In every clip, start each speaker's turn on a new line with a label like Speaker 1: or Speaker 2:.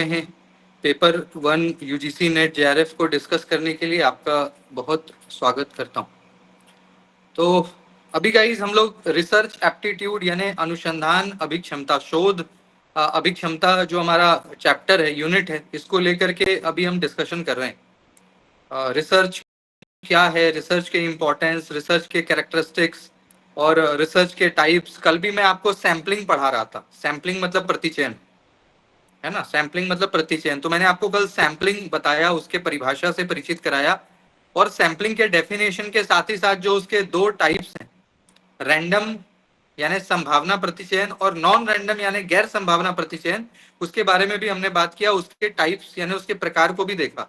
Speaker 1: हैं paper 1 UGC net JRF को discuss करने के लिए आपका बहुत स्वागत करता हूं। तो अभी गाइस हम लोग रिसर्च एप्टीट्यूड यानी अनुसंधान अभिक्षमता शोध अभिक्षमता जो हमारा चैप्टर है, यूनिट है, इसको लेकर के अभी हम डिस्कशन कर रहे हैं। रिसर्च क्या है, रिसर्च के इम्पोर्टेंस, रिसर्च के कैरेक्टरिस्टिक्स और रिसर्च के टाइप्स। कल भी मैं आपको सैम्पलिंग पढ़ा रहा था। सैम्पलिंग मतलब प्रतिचयन, है ना। सैम्पलिंग मतलब प्रतिचयन। तो मैंने आपको कल सैम्पलिंग बताया, उसके परिभाषा से परिचित कराया और सैम्पलिंग के डेफिनेशन के साथ ही साथ जो उसके दो टाइप्स हैं, रैंडम यानी संभावना प्रतिचयन और नॉन रैंडम यानी गैर संभावना प्रतिचयन, उसके बारे में भी हमने बात किया। उसके टाइप्स यानी उसके प्रकार को भी देखा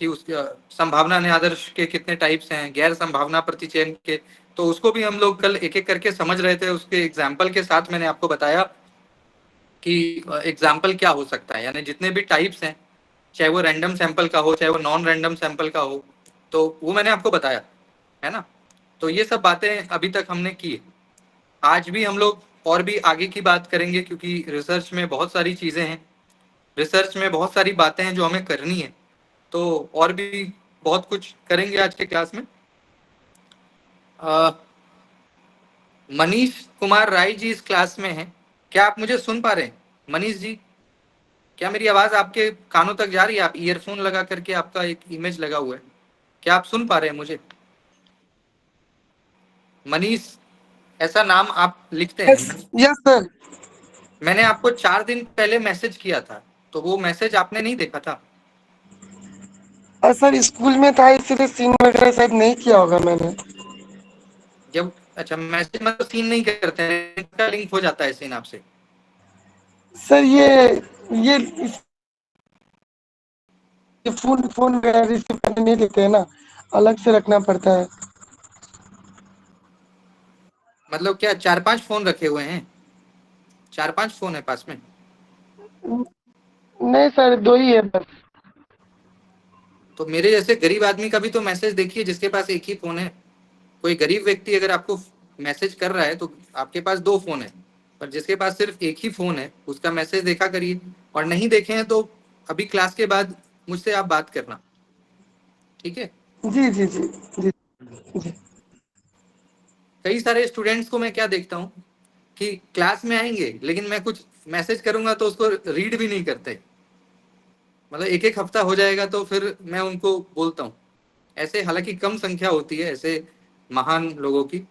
Speaker 1: कि उसके संभावना ने आदर्श के कितने टाइप्स हैं, गैर संभावना प्रतिचयन के, तो उसको भी हम लोग कल एक एक करके समझ रहे थे। उसके एग्जाम्पल के साथ मैंने आपको बताया कि एग्जाम्पल क्या हो सकता है, यानी जितने भी टाइप्स हैं, चाहे वो रैंडम सैंपल का हो, चाहे वो नॉन रैंडम सैंपल का हो, तो वो मैंने आपको बताया, है ना। तो ये सब बातें अभी तक हमने की। आज भी हम लोग और भी आगे की बात करेंगे, क्योंकि रिसर्च में बहुत सारी चीज़ें हैं, रिसर्च में बहुत सारी बातें हैं जो हमें करनी है। तो और भी बहुत कुछ करेंगे आज के क्लास में। मनीष कुमार राय जी इस क्लास में हैं। क्या आप मुझे सुन पा रहे हैं मनीष जी? क्या मेरी आवाज आपके कानों तक जा रही है? आप ईयरफोन लगा करके, आपका एक इमेज लगा हुआ है, क्या आप सुन पा रहे हैं मुझे? मनीष ऐसा नाम आप लिखते
Speaker 2: यस
Speaker 1: हैं?
Speaker 2: Yes sir.
Speaker 1: मैंने आपको 4 दिन पहले मैसेज किया था, तो वो मैसेज आपने नहीं देखा था?
Speaker 2: सर स्कूल में था इसलिए सीन वगैरह शायद नहीं किया होगा मैंने।
Speaker 1: जब अच्छा मैसेज मतलब सीन नहीं करते हैं, का लिंक हो जाता है सीन आपसे?
Speaker 2: सर ये फोन फोन वगैरह रिसीव करने नहीं देते हैं ना, अलग से रखना पड़ता है।
Speaker 1: मतलब क्या 4-5 फोन रखे हुए हैं? 4-5 फोन है पास में?
Speaker 2: नहीं सर, दो ही है बस।
Speaker 1: तो मेरे जैसे गरीब आदमी का भी तो मैसेज देखिए, जिसके पास एक ही फोन है। कोई गरीब व्यक्ति अगर आपको मैसेज कर रहा है तो आपके पास 2 फोन है, पर जिसके पास सिर्फ एक ही फोन है उसका मैसेज देखा करिए। और नहीं देखे हैं तो अभी क्लास के बाद मुझसे आप बात करना, ठीक है।
Speaker 2: जी जी जी जी जी।
Speaker 1: कई सारे स्टूडेंट्स को मैं क्या देखता हूँ कि क्लास में आएंगे लेकिन मैं कुछ मैसेज करूंगा तो उसको रीड भी नहीं करते। मतलब एक एक हफ्ता हो जाएगा तो फिर मैं उनको बोलता हूँ। ऐसे हालांकि कम संख्या होती है ऐसे महान लोगों की,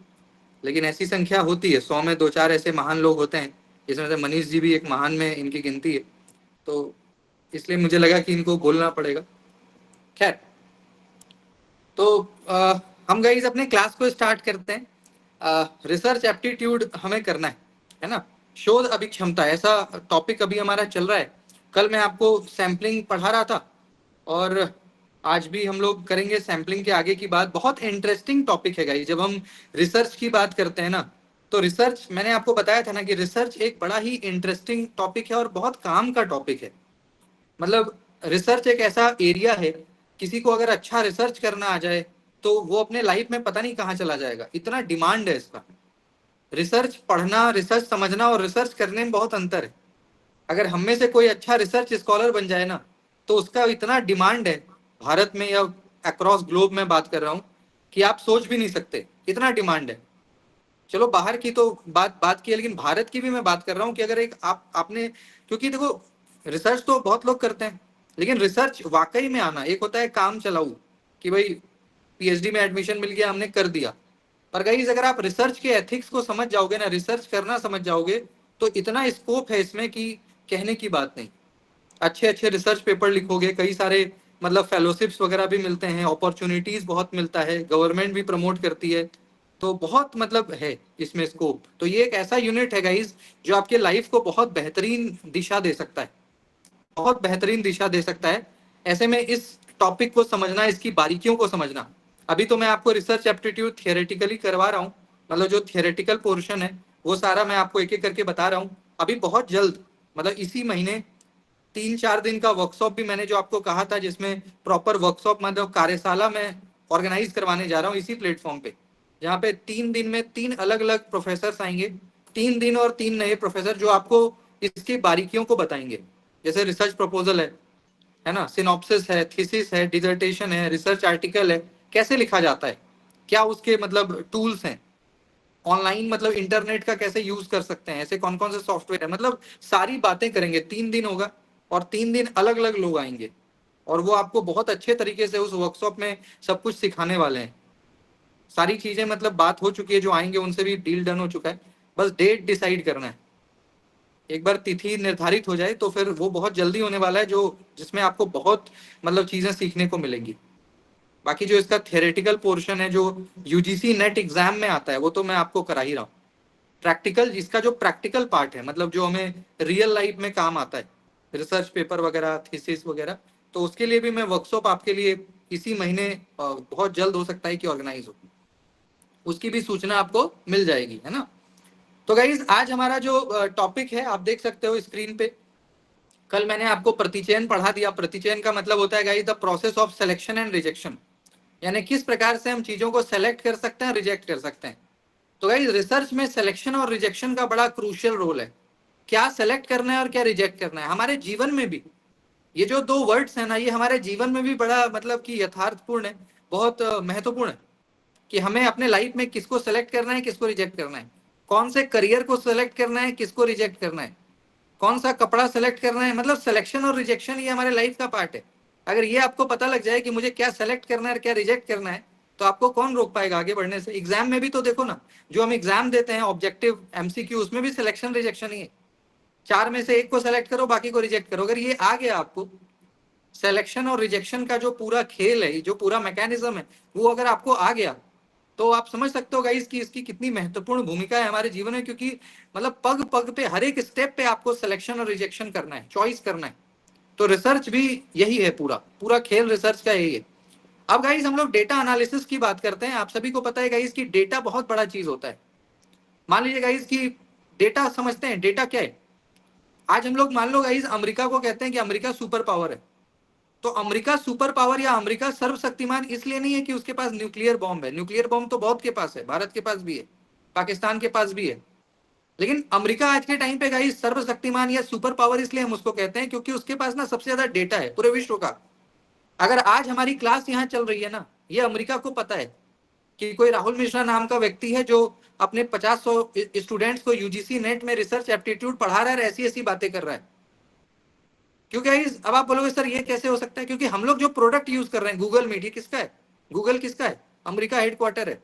Speaker 1: लेकिन ऐसी संख्या होती है, 100 में 2-4 ऐसे महान लोग होते हैं, जिसमें से मनीष जी भी एक महान में इनकी गिनती है। तो इसलिए मुझे लगा कि इनको बोलना पड़ेगा। खैर, तो हम गाइस अपने क्लास को स्टार्ट करते हैं। रिसर्च एप्टीट्यूड हमें करना है ना। शोध अभिक्षमता ऐसा टॉपिक अभी हमारा चल रहा है। कल मैं आपको सैम्पलिंग पढ़ा रहा था और आज भी हम लोग करेंगे सैम्पलिंग के आगे की बात। बहुत इंटरेस्टिंग टॉपिक है गाइस। जब हम रिसर्च की बात करते हैं ना, तो रिसर्च, मैंने आपको बताया था ना कि रिसर्च एक बड़ा ही इंटरेस्टिंग टॉपिक है और बहुत काम का टॉपिक है। मतलब रिसर्च एक ऐसा एरिया है, किसी को अगर अच्छा रिसर्च करना आ जाए तो वो अपने लाइफ में पता नहीं कहाँ चला जाएगा, इतना डिमांड है इसका। रिसर्च पढ़ना, रिसर्च समझना और रिसर्च करने में बहुत अंतर है। अगर हम में से कोई अच्छा रिसर्च स्कॉलर बन जाए ना, तो उसका इतना डिमांड है भारत में या अक्रॉस ग्लोब में बात कर रहा हूँ, कि आप सोच भी नहीं सकते, इतना डिमांड है। चलो बाहर की तो बात बात की है, लेकिन भारत की भी मैं बात कर रहा हूँ कि अगर एक आपने, क्योंकि देखो रिसर्च तो बहुत लोग करते हैं, लेकिन रिसर्च वाकई में आना, एक होता है काम चलाऊ कि भाई पीएचडी में एडमिशन मिल गया हमने कर दिया। पर गाइस अगर आप रिसर्च के एथिक्स को समझ जाओगे ना, रिसर्च करना समझ जाओगे, तो इतना स्कोप है इसमें कि कहने की बात नहीं। अच्छे अच्छे रिसर्च पेपर लिखोगे, कई सारे मतलब फेलोशिप्स वगैरह भी मिलते हैं, अपॉर्चुनिटीज बहुत मिलता है, गवर्नमेंट भी प्रमोट करती है। तो बहुत मतलब है इसमें स्कोप। तो ये एक ऐसा यूनिट है गाइस जो आपके लाइफ को बहुत बेहतरीन दिशा दे सकता है, बहुत बेहतरीन दिशा दे सकता है। ऐसे में इस टॉपिक को समझना, इसकी बारीकियों को समझना। अभी तो मैं आपको रिसर्च एप्टीट्यूड थियोरेटिकली करवा रहा हूँ, मतलब जो थियोरेटिकल पोर्शन है वो सारा मैं आपको एक एक करके बता रहा हूँ। अभी बहुत जल्द, मतलब इसी महीने 3-4 दिन का वर्कशॉप भी मैंने जो आपको कहा था, जिसमें प्रॉपर वर्कशॉप मतलब कार्यशाला में ऑर्गेनाइज करवाने जा रहा हूँ इसी प्लेटफॉर्म पे, जहाँ पे 3 दिन में 3 अलग अलग प्रोफेसर आएंगे। 3 दिन और 3 नए प्रोफेसर जो आपको इसकी बारीकियों को बताएंगे। जैसे रिसर्च प्रपोजल है ना, सिनॉप्सिस है, थीसिस है, डिसर्टेशन है, रिसर्च आर्टिकल है, कैसे लिखा जाता है, क्या उसके मतलब टूल्स हैं, ऑनलाइन मतलब इंटरनेट का कैसे यूज कर सकते हैं, ऐसे कौन कौन से सॉफ्टवेयर है, मतलब सारी बातें करेंगे। 3 दिन होगा और 3 दिन अलग अलग लोग आएंगे और वो आपको बहुत अच्छे तरीके से उस वर्कशॉप में सब कुछ सिखाने वाले हैं। सारी चीजें मतलब बात हो चुकी है, जो आएंगे उनसे भी डील डन हो चुका है, बस डेट डिसाइड करना है। एक बार तिथि निर्धारित हो जाए तो फिर वो बहुत जल्दी होने वाला है, जो जिसमें आपको बहुत मतलब चीजें सीखने को मिलेंगी। बाकी जो इसका थ्योरेटिकल पोर्शन है जो यूजीसी नेट एग्जाम में आता है वो तो मैं आपको करा ही रहा हूँ। प्रैक्टिकल, इसका जो प्रैक्टिकल पार्ट है मतलब जो हमें रियल लाइफ में काम आता है, रिसर्च पेपर वगैरह, थीसिस वगैरह, तो उसके लिए भी मैं वर्कशॉप आपके लिए इसी महीने बहुत जल्द हो सकता है कि ऑर्गेनाइज हो, उसकी भी सूचना आपको मिल जाएगी, है ना। तो गाइज आज हमारा जो टॉपिक है आप देख सकते हो स्क्रीन पे। कल मैंने आपको प्रतिचयन पढ़ा दिया। प्रतिचयन का मतलब होता है guys the process of selection and rejection, यानी किस प्रकार से हम चीजों को सेलेक्ट कर सकते हैं, रिजेक्ट कर सकते हैं। तो गाइज रिसर्च में सिलेक्शन और रिजेक्शन का बड़ा क्रूशियल रोल है। क्या सेलेक्ट करना है और क्या रिजेक्ट करना है। हमारे जीवन में भी ये जो दो वर्ड्स है ना, ये हमारे जीवन में भी बड़ा मतलब कि यथार्थपूर्ण है, बहुत महत्वपूर्ण है कि हमें अपने लाइफ में किसको सेलेक्ट करना है, किसको रिजेक्ट करना है, कौन से करियर को सेलेक्ट करना है, किसको रिजेक्ट करना है, कौन सा कपड़ा सेलेक्ट करना है। मतलब सिलेक्शन और रिजेक्शन ये हमारे लाइफ का पार्ट है। अगर ये आपको पता लग जाए कि मुझे क्या सेलेक्ट करना है और क्या रिजेक्ट करना है, तो आपको कौन रोक पाएगा आगे बढ़ने से। एग्जाम में भी तो देखो ना, जो हम एग्जाम देते हैं ऑब्जेक्टिव एमसीक्यू, उसमें भी सिलेक्शन रिजेक्शन ही है। 4 में से एक को सेलेक्ट करो, बाकी को रिजेक्ट करो। अगर ये आ गया आपको, सिलेक्शन और रिजेक्शन का जो पूरा खेल है, जो पूरा मैकेनिज्म है, वो अगर आपको आ गया, तो आप समझ सकते हो गाइस कि इसकी कितनी महत्वपूर्ण भूमिका है हमारे जीवन में। क्योंकि मतलब पग पग पे, हर एक स्टेप पे आपको सिलेक्शन और रिजेक्शन करना है, चॉइस करना है। तो रिसर्च भी यही है, पूरा पूरा खेल रिसर्च का यही है। अब गाइस हम लोग डेटा एनालिसिस की बात करते हैं। आप सभी को पता है गाइस कि डेटा बहुत बड़ा चीज होता है। मान लीजिए गाइस कि डेटा समझते हैं, डेटा क्या है। आज हम लोग मान लो गाइस अमेरिका को कहते हैं कि अमेरिका सुपर पावर है। तो अमेरिका सुपर पावर या अमेरिका सर्वशक्तिमान इसलिए नहीं है कि उसके पास न्यूक्लियर बॉम्ब है। न्यूक्लियर बॉम्ब तो बहुत के पास है, भारत के पास भी है, पाकिस्तान के पास भी है। लेकिन अमेरिका आज के टाइम पे गाइस सर्वशक्तिमान या सुपर पावर इसलिए हम उसको कहते हैं क्योंकि उसके पास ना सबसे ज्यादा डेटा है पूरे विश्व का। अगर आज हमारी क्लास यहाँ चल रही है ना, ये अमेरिका को पता है कि कोई राहुल मिश्रा नाम का व्यक्ति है जो अपने 50-100 स्टूडेंट्स को यूजीसी नेट में रिसर्च एप्टीट्यूड पढ़ा रहा है, ऐसी ऐसी बातें कर रहा है। क्योंकि अब आप बोलोगे सर ये कैसे हो सकता है, क्योंकि हम लोग जो प्रोडक्ट यूज कर रहे हैं गूगल मीट, ये किसका है, गूगल किसका है, अमेरिका हेडक्वार्टर है।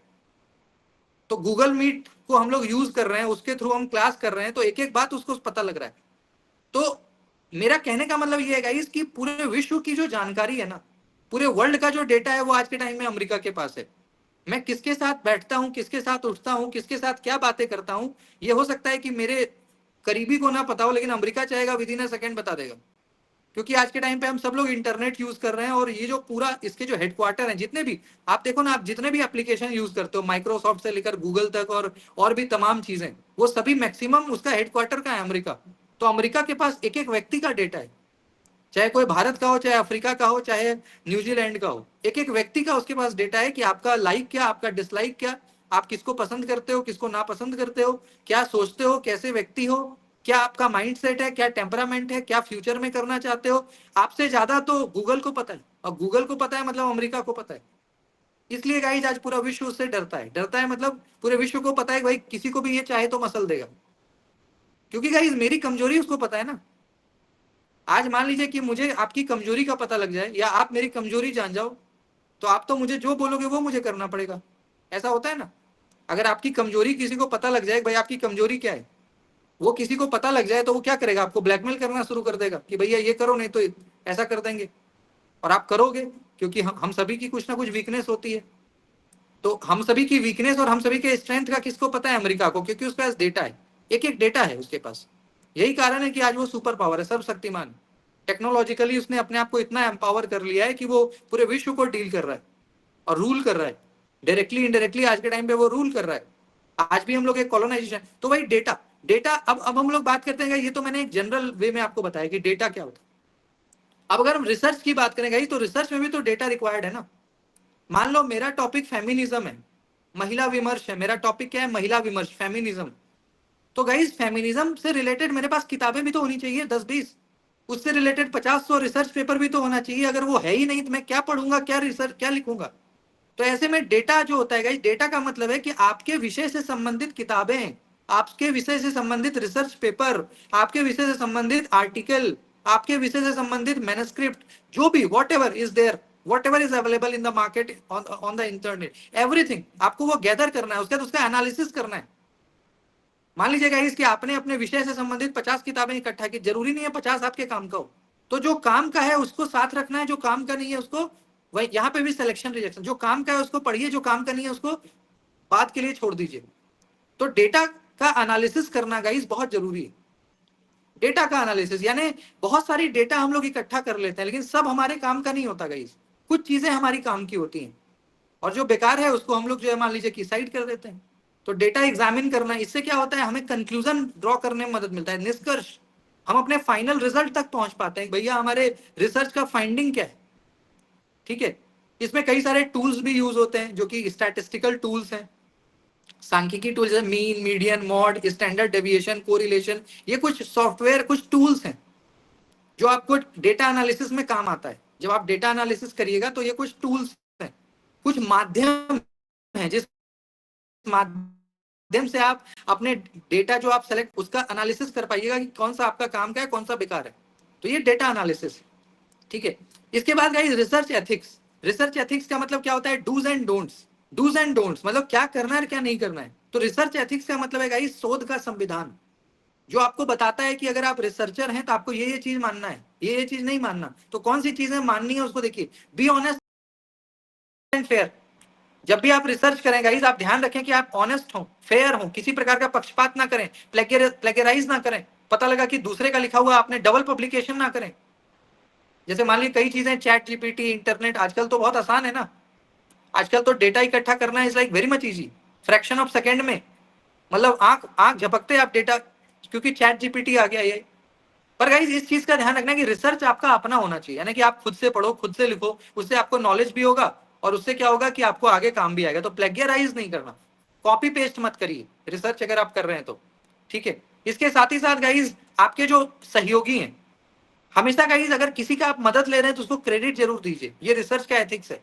Speaker 1: तो गूगल मीट को हम लोग यूज कर रहे हैं, उसके थ्रू हम क्लास कर रहे हैं, तो एक एक बात उसको पता लग रहा है। तो मेरा कहने का मतलब ये है गाइस कि पूरे विश्व की जो जानकारी है ना, पूरे वर्ल्ड का जो डेटा है वो आज के टाइम में अमेरिका के पास है। मैं किसके साथ बैठता हूँ, किसके साथ उठता हूँ, किसके साथ क्या बातें करता हूँ, ये हो सकता है कि मेरे करीबी को ना पता हो, लेकिन अमेरिका चाहेगा विद इन अ सेकंड बता देगा। क्योंकि आज के टाइम पे हम सब लोग इंटरनेट यूज कर रहे हैं, और ये जो पूरा इसके जो हेडक्वार्टर हैं, जितने भी आप देखो ना, आप जितने भी एप्लीकेशन यूज करते हो माइक्रोसॉफ्ट से लेकर गूगल तक और भी तमाम चीजें, वो सभी मैक्सिमम उसका हेडक्वार्टर का है अमेरिका। तो अमेरिका के पास एक एक व्यक्ति का डेटा है, चाहे कोई भारत का हो, चाहे अफ्रीका का हो, चाहे न्यूजीलैंड का हो, एक एक व्यक्ति का उसके पास डेटा है कि आपका लाइक क्या, आपका डिसलाइक क्या, आप किसको पसंद करते हो, किसको ना पसंद करते हो, क्या सोचते हो, कैसे व्यक्ति हो, क्या आपका माइंड सेट है, क्या टेम्परामेंट है, क्या फ्यूचर में करना चाहते हो। आपसे ज्यादा तो गूगल को पता है, और गूगल को पता है मतलब अमेरिका को पता है। इसलिए गाइस आज पूरा विश्व उससे डरता है। डरता है मतलब पूरे विश्व को पता है कि भाई किसी को भी ये चाहे तो मसल देगा, क्योंकि गाइस मेरी कमजोरी उसको पता है ना। आज मान लीजिए कि मुझे आपकी कमजोरी का पता लग जाए, या आप मेरी कमजोरी जान जाओ, तो आप तो मुझे जो बोलोगे वो मुझे करना पड़ेगा। ऐसा होता है ना। अगर आपकी कमजोरी किसी को पता लग जाए, भाई आपकी कमजोरी क्या है, वो किसी को पता लग जाए, तो वो क्या करेगा, आपको ब्लैकमेल करना शुरू कर देगा कि भैया ये करो नहीं तो ऐसा कर देंगे। और आप करोगे, क्योंकि हम सभी की कुछ ना कुछ वीकनेस होती है। तो हम सभी की वीकनेस और हम सभी के स्ट्रेंथ का किसको पता है, अमेरिका को, क्योंकि उसके पास डेटा है, एक एक डेटा है उसके पास। यही कारण है कि आज वो सुपर पावर है, सर्वशक्तिमान। टेक्नोलॉजिकली उसने अपने आप को इतना एम्पावर कर लिया है कि वो पूरे विश्व को डील कर रहा है और रूल कर रहा है। डायरेक्टली इनडायरेक्टली आज के टाइम पे वो रूल कर रहा है। आज भी हम लोग एक कॉलोनाइजेशन, तो भाई डेटा, डेटा अब हम लोग बात करते हैं। ये तो मैंने एक जनरल वे में आपको बताया कि डेटा क्या होता है। अब अगर हम रिसर्च की बात करेंगे तो रिसर्च में भी तो डेटा रिक्वायर्ड है ना। मान लो मेरा टॉपिक फेमिनिज्म है, महिला विमर्श है। मेरा टॉपिक क्या है, महिला विमर्श, फेमिनिज्म। तो गाइस फेमिनिज्म से रिलेटेड मेरे पास किताबें भी तो होनी चाहिए 10-20। उससे रिलेटेड 50-100 रिसर्च पेपर भी तो होना चाहिए। अगर वो है ही नहीं तो मैं क्या पढ़ूंगा, क्या रिसर्च, क्या लिखूंगा। तो ऐसे में डेटा जो होता है गाइस, डेटा का मतलब है कि आपके विषय से संबंधित किताबें, आपके विषय से संबंधित रिसर्च पेपर, आपके विषय से संबंधित आर्टिकल, आपके विषय से संबंधित मैन्युस्क्रिप्ट, जो भी whatever is there, whatever is available in the market on the internet, everything आपको वो गैदर करना है, उसके बाद उसका एनालिसिस करना है। मान लीजिए गाइस कि आपने अपने विषय से संबंधित 50 किताबें इकट्ठा की, जरूरी नहीं है 50 आपके काम का हो। तो जो काम का है उसको साथ रखना है, जो काम का नहीं है उसको, वही यहाँ पे भी सिलेक्शन रिजेक्शन, जो काम का है उसको पढ़िए, जो काम का नहीं है उसको बात के लिए छोड़ दीजिए। तो डेटा का एनालिसिस करना गाइस बहुत जरूरी है। डेटा का एनालिसिस यानी बहुत सारी डेटा हम लोग इकट्ठा कर लेते हैं, लेकिन सब हमारे काम का नहीं होता गाइस। कुछ चीजें हमारी काम की होती हैं और जो बेकार है उसको हम लोग जो है मान लीजिए कि साइड कर देते हैं। तो डेटा एग्जामिन करना, इससे क्या होता है, हमें कंक्लूजन ड्रॉ करने में मदद मिलता है, निष्कर्ष, हम अपने फाइनल रिजल्ट तक पहुंच पाते हैं, भैया हमारे रिसर्च का फाइंडिंग क्या है। ठीक है, इसमें कई सारे टूल्स भी यूज होते हैं जो कि स्टैटिस्टिकल टूल्स हैं, सांख्यिकी टूल्स है, mean, median, mod, standard deviation, correlation, ये कुछ सॉफ्टवेयर, कुछ टूल्स हैं जो आपको डेटा एनालिसिस में काम आता है। जब आप डेटा एनालिसिस करिएगा तो ये कुछ टूल्स हैं, कुछ माध्यम है जिस माध्यम से आप अपने डेटा जो आप सेलेक्ट उसका एनालिसिस कर पाइएगा कि कौन सा आपका काम का है, कौन सा बेकार है। तो ये डेटा एनालिसिस, ठीक है। इसके बाद guys research ethics. Research ethics का मतलब क्या होता है, dos and don'ts. Dos and don'ts मतलब क्या करना है और क्या नहीं करना है। तो रिसर्च एथिक्स का मतलब है गाइस शोध का संविधान, जो आपको बताता है कि अगर आप रिसर्चर हैं तो आपको ये चीज मानना है, ये चीज नहीं मानना। तो कौन सी चीजें माननी है उसको देखिए। Be honest and fair. जब भी आप रिसर्च करें गाइस, आप ध्यान रखें कि आप ऑनेस्ट हो, फेयर हो, किसी प्रकार का पक्षपात ना करें, प्लेगराइज ना करें। पता लगा कि दूसरे का लिखा हुआ आपने डबल पब्लिकेशन ना करें। जैसे मान लीजिए कई चीजें, चैट जीपीटी, इंटरनेट, आजकल तो बहुत आसान है ना। आजकल तो डेटा इकट्ठा करना is like very much easy, fraction of second में, मतलब आंख आंख झपकते आप डेटा, क्योंकि चैट जीपीटी आ गया ये। पर गाइस इस चीज का ध्यान रखना कि रिसर्च आपका अपना होना चाहिए, यानी कि आप खुद से पढ़ो, खुद से लिखो, उससे आपको नॉलेज भी होगा और उससे क्या होगा कि आपको आगे काम भी आएगा। तो प्लेगियराइज नहीं करना, कॉपी पेस्ट मत करिए रिसर्च अगर आप कर रहे हैं तो, ठीक है। इसके साथ ही साथ गाइस आपके जो सहयोगी हैं, हमेशा गाइस अगर किसी का आप मदद ले रहे हैं तो उसको क्रेडिट जरूर दीजिए। ये रिसर्च का एथिक्स है।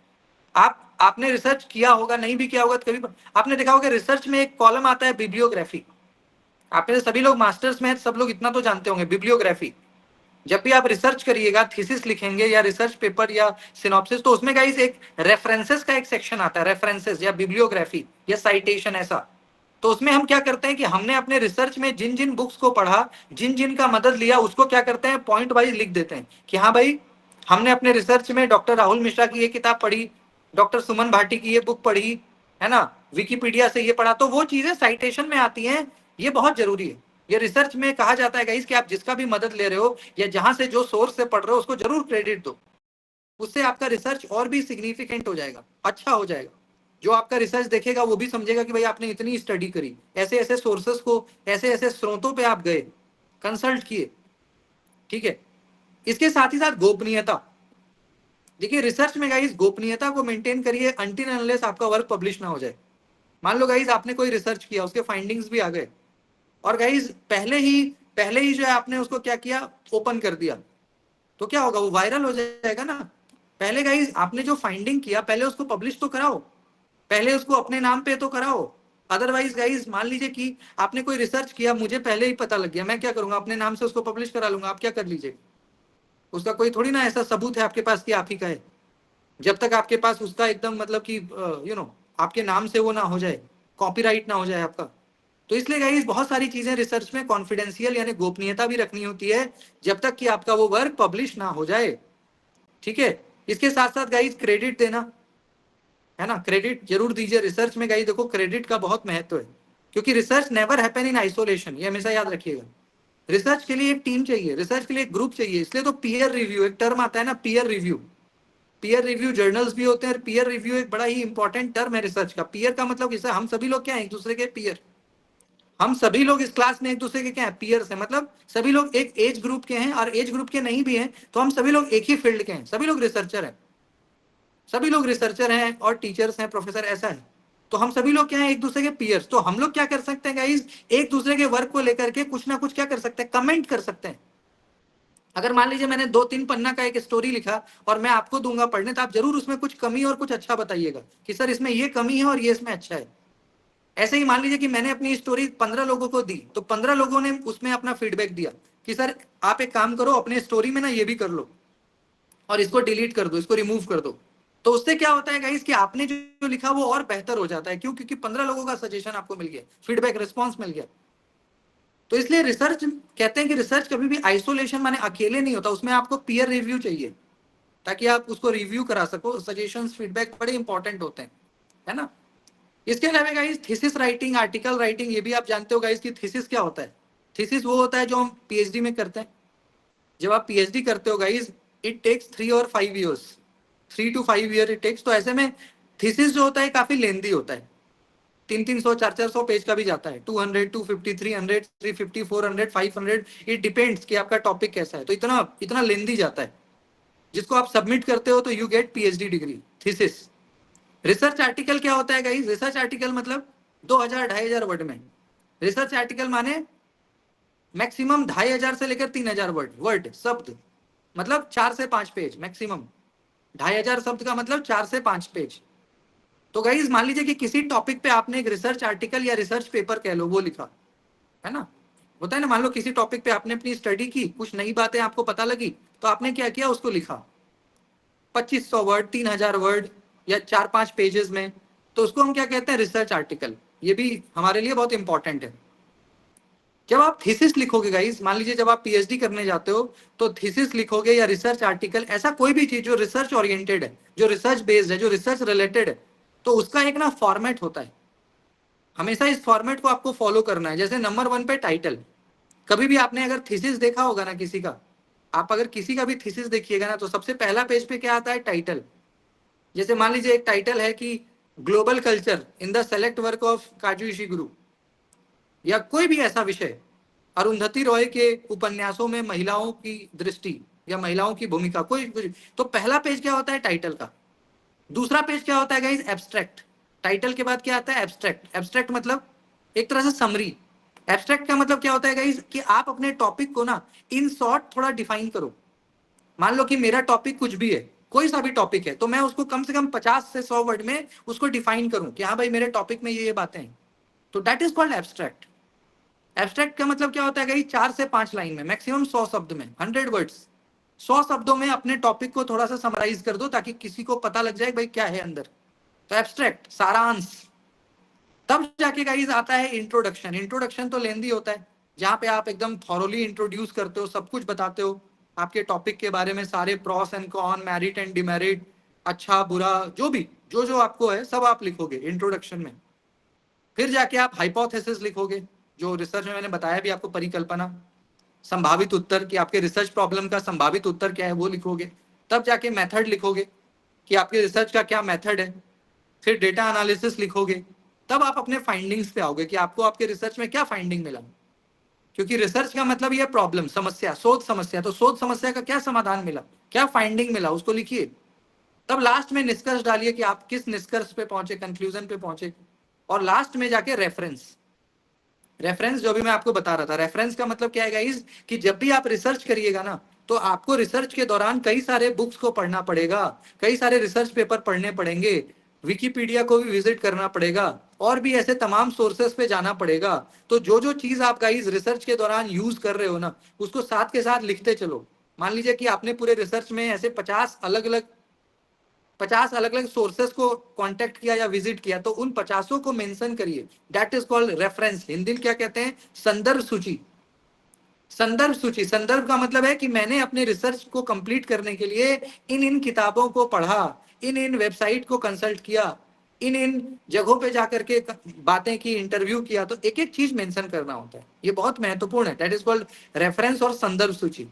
Speaker 1: आपने रिसर्च किया होगा, नहीं भी किया होगा तो कभी आपने देखा होगा रिसर्च में एक कॉलम आता है बिब्लियोग्राफी। आपने सभी लोग मास्टर्स में सब लोग इतना तो जानते होंगे, बिब्लियोग्राफी। जब भी आप रिसर्च करिएगा, थीसिस लिखेंगे या रिसर्च पेपर या सिनॉप्सिस, तो उसमें गाइस एक रेफरेंसेस का एक सेक्शन आता है, रेफरेंसेस या बिब्लियोग्राफी या साइटेशन ऐसा। तो उसमें हम क्या करते हैं कि हमने अपने रिसर्च में जिन जिन बुक्स को पढ़ा, जिन जिन का मदद लिया, उसको क्या करते हैं पॉइंट वाइज लिख देते हैं कि हाँ भाई हमने अपने रिसर्च में डॉक्टर राहुल मिश्रा की ये किताब पढ़ी, डॉक्टर सुमन भाटी की ये बुक पढ़ी, है ना, विकिपीडिया से ये पढ़ा। तो वो चीजें साइटेशन में आती हैं, ये बहुत जरूरी है। ये रिसर्च में कहा जाता है गाइस कि आप जिसका भी मदद ले रहे हो या जहां से जो सोर्स से पढ़ रहे हो उसको जरूर क्रेडिट दो। उससे आपका रिसर्च और भी सिग्निफिकेंट हो जाएगा, अच्छा हो जाएगा। जो आपका रिसर्च देखेगा वो भी समझेगा कि भाई आपने इतनी स्टडी करी, ऐसे ऐसे सोर्सेस को, ऐसे ऐसे स्रोतों पे आप गए, कंसल्ट किए, ठीक है। इसके साथ ही साथ गोपनीयता। देखिए रिसर्च में गाइस गोपनीयता को मेंटेन करिए अनटिल अनलेस आपका वर्क पब्लिश ना हो जाए। मान लो गाइस आपने कोई रिसर्च किया, उसके फाइंडिंग्स भी आ गए और गाइस पहले ही जो है आपने उसको क्या किया, ओपन कर दिया, तो क्या होगा, वो वायरल हो जाएगा ना। पहले गाइस आपने जो फाइंडिंग किया पहले उसको पब्लिश तो कराओ, पहले उसको अपने नाम पे तो कराओ। अदरवाइज गाइस मान लीजिए कि आपने कोई रिसर्च किया, मुझे पहले ही पता लग गया, मैं क्या करूंगा, अपने नाम से उसको पब्लिश करा लूंगा। आप क्या कर लीजिए, उसका कोई थोड़ी ना ऐसा सबूत है आपके पास कि आप ही का है, जब तक आपके पास उसका एकदम मतलब कि आपके नाम से वो ना हो जाए, कॉपीराइट ना हो जाए आपका। तो इसलिए गाइस बहुत सारी चीजें रिसर्च में कॉन्फिडेंशियल यानी गोपनीयता भी रखनी होती है जब तक कि आपका वो वर्क पब्लिश ना हो जाए, ठीक है। इसके साथ साथ गाइस क्रेडिट देना, है ना, क्रेडिट जरूर दीजिए रिसर्च में। गाइस देखो क्रेडिट का बहुत महत्व है, क्योंकि research never happen in isolation, ये हमेशा याद रखिएगा। रिसर्च के लिए एक टीम चाहिए, रिसर्च के लिए एक ग्रुप चाहिए। इसलिए तो पीयर रिव्यू एक टर्म आता है ना, peer review. Peer review journals भी होते हैं और पीयर रिव्यू एक बड़ा ही इंपॉर्टेंट टर्म है रिसर्च का। पीयर का मतलब जैसे हम सभी लोग क्या है, एक दूसरे के पीयर। हम सभी लोग इस क्लास में एक दूसरे के क्या है, पीयर्स हैं। मतलब सभी लोग एक एज ग्रुप के हैं, और एज ग्रुप के नहीं भी हैं तो हम सभी लोग एक ही फील्ड के हैं, सभी लोग रिसर्चर हैं। सभी लोग रिसर्चर हैं और टीचर्स हैं, प्रोफेसर, ऐसा है। तो हम सभी लोग क्या है, एक दूसरे के पीयर्स। तो हम लोग क्या कर सकते हैं गाइस, एक दूसरे के वर्क को लेकर के कुछ ना कुछ क्या कर सकते हैं, कमेंट कर सकते हैं। अगर मान लीजिए मैंने 2-3 पन्ना का एक स्टोरी लिखा और मैं आपको दूंगा पढ़ने, तो आप जरूर उसमें कुछ कमी और कुछ अच्छा बताइएगा कि सर इसमें ये कमी है और ये इसमें अच्छा है। ऐसे ही मान लीजिए कि मैंने अपनी स्टोरी 15 लोगों को दी, तो 15 लोगों ने उसमें अपना फीडबैक दिया कि सर आप एक काम करो, अपने स्टोरी में ना ये भी कर लो और इसको डिलीट कर दो, इसको रिमूव कर दो। तो उससे क्या होता है गाइस कि आपने जो लिखा वो और बेहतर हो जाता है। क्यों? क्योंकि 15 लोगों का सजेशन आपको मिल गया, फीडबैक रिस्पॉन्स मिल गया। तो इसलिए रिसर्च कहते हैं कि रिसर्च कभी भी आइसोलेशन माने अकेले नहीं होता, उसमें आपको पीयर रिव्यू चाहिए ताकि आप उसको रिव्यू करा सको। सजेशंस फीडबैक बड़े इंपॉर्टेंट होते हैं, है ना। इसके अलावा guys thesis writing, article writing, ये भी आप जानते हो गाइस कि थीसिस क्या होता है। थीसिस वो होता है जो हम पीएचडी में करते हैं। जब आप पीएचडी करते हो गाइस, इट टेक्स 3 और 5 years, 3 to 5 year it takes. तो ऐसे में थीसिस जो होता है काफी लेंदी होता है, 300-400 पेज का भी जाता है, 200, 250, 300, 350, 400, 500, इट डिपेंड्स कि आपका टॉपिक कैसा है। तो इतना इतना लेंदी जाता है, जिसको आप सबमिट करते हो तो you get PhD degree, thesis. Research article क्या होता है गाइस? रिसर्च आर्टिकल मतलब 2000-2500 वर्ड में। रिसर्च आर्टिकल माने मैक्सिमम 2500 से लेकर 3000 वर्ड, वर्ड शब्द, मतलब 4 से 5 पेज मैक्सिमम। 2500 शब्द का मतलब 4 से 5 पेज। तो गाइस मान लीजिए कि किसी टॉपिक पे आपने एक रिसर्च आर्टिकल या रिसर्च पेपर कह लो वो लिखा, है ना। होता है ना, मान लो किसी टॉपिक पे आपने अपनी स्टडी की, कुछ नई बातें आपको पता लगी, तो आपने क्या किया, उसको लिखा 2500 वर्ड, 3000 वर्ड या 4-5 पेजेस में। तो उसको हम क्या कहते हैं? Research article. ये भी हमारे लिए बहुत इंपॉर्टेंट है। जब आप थीसिस लिखोगे गाइस, मान लीजिए जब आप पीएचडी करने जाते हो तो थीसिस लिखोगे या रिसर्च आर्टिकल, ऐसा कोई भी चीज जो रिसर्च ओरिएंटेड है, जो रिसर्च बेस्ड है, जो रिसर्च रिलेटेड है, तो उसका एक ना फॉर्मेट होता है। हमेशा इस फॉर्मेट को आपको फॉलो करना है। जैसे नंबर 1 पे टाइटल। कभी भी आपने अगर थीसिस देखा होगा ना किसी का, आप अगर किसी का भी थीसिस देखिएगा ना, तो सबसे पहला पेज पे क्या आता है? टाइटल। जैसे मान लीजिए एक टाइटल है कि global culture in the select work of काजू इशिगुरु, या कोई भी ऐसा विषय, अरुंधति रॉय के उपन्यासों में महिलाओं की दृष्टि या महिलाओं की भूमिका, कोई कुछ। तो पहला पेज क्या होता है? टाइटल का। दूसरा पेज क्या होता है गाइस? एब्स्ट्रैक्ट। टाइटल के बाद क्या आता है? एब्स्ट्रैक्ट। एब्स्ट्रैक्ट मतलब एक तरह से समरी। एब्स्ट्रैक्ट का मतलब क्या होता है गाइस कि आप अपने टॉपिक को ना इन शॉर्ट थोड़ा डिफाइन करो। मान लो कि मेरा टॉपिक कुछ भी है, कोई सा भी टॉपिक है, तो मैं उसको कम से कम 50 से 100 वर्ड में उसको डिफाइन करूं कि हाँ भाई मेरे टॉपिक में ये बातें हैं। तो that is called abstract. Abstract का मतलब क्या होता है गाइस? 4 से 5 लाइन में, मैक्सिमम 100 शब्द में, 100 वर्ड्स। 100 शब्दों में अपने टॉपिक को थोड़ा सा समराइज कर दो ताकि किसी को पता लग जाए भाई क्या है अंदर। तो एब्स्ट्रैक्ट, सारांश। तब जाके गाइस आता है इंट्रोडक्शन। इंट्रोडक्शन तो लेंदी होता है, जहां पे आप एकदम थॉरोली इंट्रोड्यूस करते हो, सब कुछ बताते हो आपके टॉपिक के बारे में, सारे pros and con, merit and demerit, अच्छा बुरा, जो भी जो जो आपको है सब आप लिखोगे इंट्रोडक्शन में। फिर जाके आप हाइपोथेसिस लिखोगे, जो रिसर्च में मैंने बताया भी आपको, परिकल्पना, संभावित उत्तर, कि आपके रिसर्च प्रॉब्लम का संभावित उत्तर क्या है वो लिखोगे। तब जाके मेथड लिखोगे कि आपके रिसर्च का क्या मेथड है। फिर डेटा एनालिसिस लिखोगे। तब आप अपने फाइंडिंग्स पे आओगे कि आपको आपके रिसर्च में क्या फाइंडिंग मिला। क्योंकि रिसर्च का मतलब ये प्रॉब्लम, समस्या, शोध समस्या, तो शोध समस्या का क्या समाधान मिला, क्या फाइंडिंग मिला, उसको लिखिए। तब लास्ट में निष्कर्ष डालिए कि आप किस निष्कर्ष पे पहुंचे, कंक्लूजन पे पहुंचे। और लास्ट में जाके रेफरेंस। रेफरेंस जो भी मैं आपको बता रहा था, रेफरेंस का मतलब क्या है गाइस कि जब भी आप रिसर्च करिएगा ना, तो आपको रिसर्च के दौरान कई सारे बुक्स को पढ़ना पड़ेगा, कई सारे रिसर्च पेपर पढ़ने पड़ेंगे, विकिपीडिया को भी विजिट करना पड़ेगा, और भी ऐसे तमाम सोर्सेस पे जाना पड़ेगा। तो जो जो चीज आप गाइस रिसर्च के दौरान यूज कर रहे हो ना, उसको साथ के साथ लिखते चलो। मान लीजिए कि आपने पूरे रिसर्च में ऐसे 50 अलग अलग सोर्सेस को कांटेक्ट किया या विजिट किया, तो उन 50 को मेंशन करिए। That is called reference. Hindi में क्या कहते हैं? संदर्भ सूची। संदर्भ सूची, संदर्भ का मतलब है कि मैंने अपने रिसर्च को कंप्लीट करने के लिए इन इन किताबों को पढ़ा, इन इन वेबसाइट को कंसल्ट किया, इन इन जगहों पे जाकर के बातें की, इंटरव्यू किया। तो एक एक चीज मेंशन करना होता है, ये बहुत महत्वपूर्ण है। दैट इज कॉल्ड रेफरेंस और संदर्भ सूची।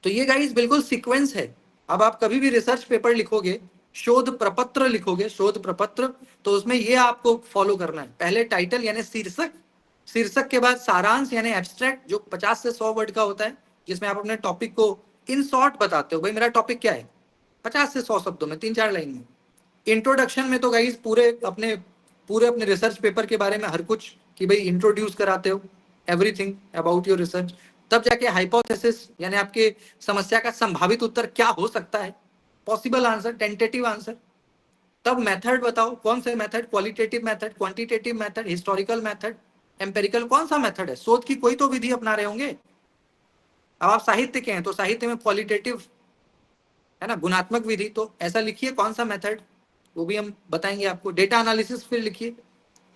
Speaker 1: तो ये गाइस बिल्कुल सीक्वेंस है। अब आप कभी भी रिसर्च पेपर लिखोगे, शोध प्रपत्र लिखोगे, शोध प्रपत्र, तो उसमें ये आपको फॉलो करना है। पहले टाइटल यानी शीर्षक, शीर्षक के बाद सारांश यानी एब्स्ट्रैक्ट, जो 50 से 100 वर्ड का होता है, जिसमें आप अपने टॉपिक को इन शॉर्ट बताते हो, भाई मेरा टॉपिक क्या है, 50 से 100 शब्दों में, 3-4 लाइन में। इंट्रोडक्शन में तो गाइस पूरे अपने रिसर्च पेपर के बारे में हर कुछ, कि भाई इंट्रोड्यूस कराते हो एवरीथिंग अबाउट योर रिसर्च। तब जाके हाइपोथेसिस यानी आपके समस्या का संभावित उत्तर क्या हो सकता है, पॉसिबल आंसर, टेंटेटिव आंसर। तब मेथड बताओ, कौन से method, qualitative method, quantitative method, historical method, empirical, कौन सा मेथड है? शोध की कोई तो विधि अपना रहे होंगे। अब आप साहित्य के हैं तो साहित्य में क्वालिटेटिव है ना, गुणात्मक विधि, तो ऐसा लिखिए कौन सा मेथड, वो भी हम बताएंगे आपको। डेटा एनालिसिस फिर लिखिए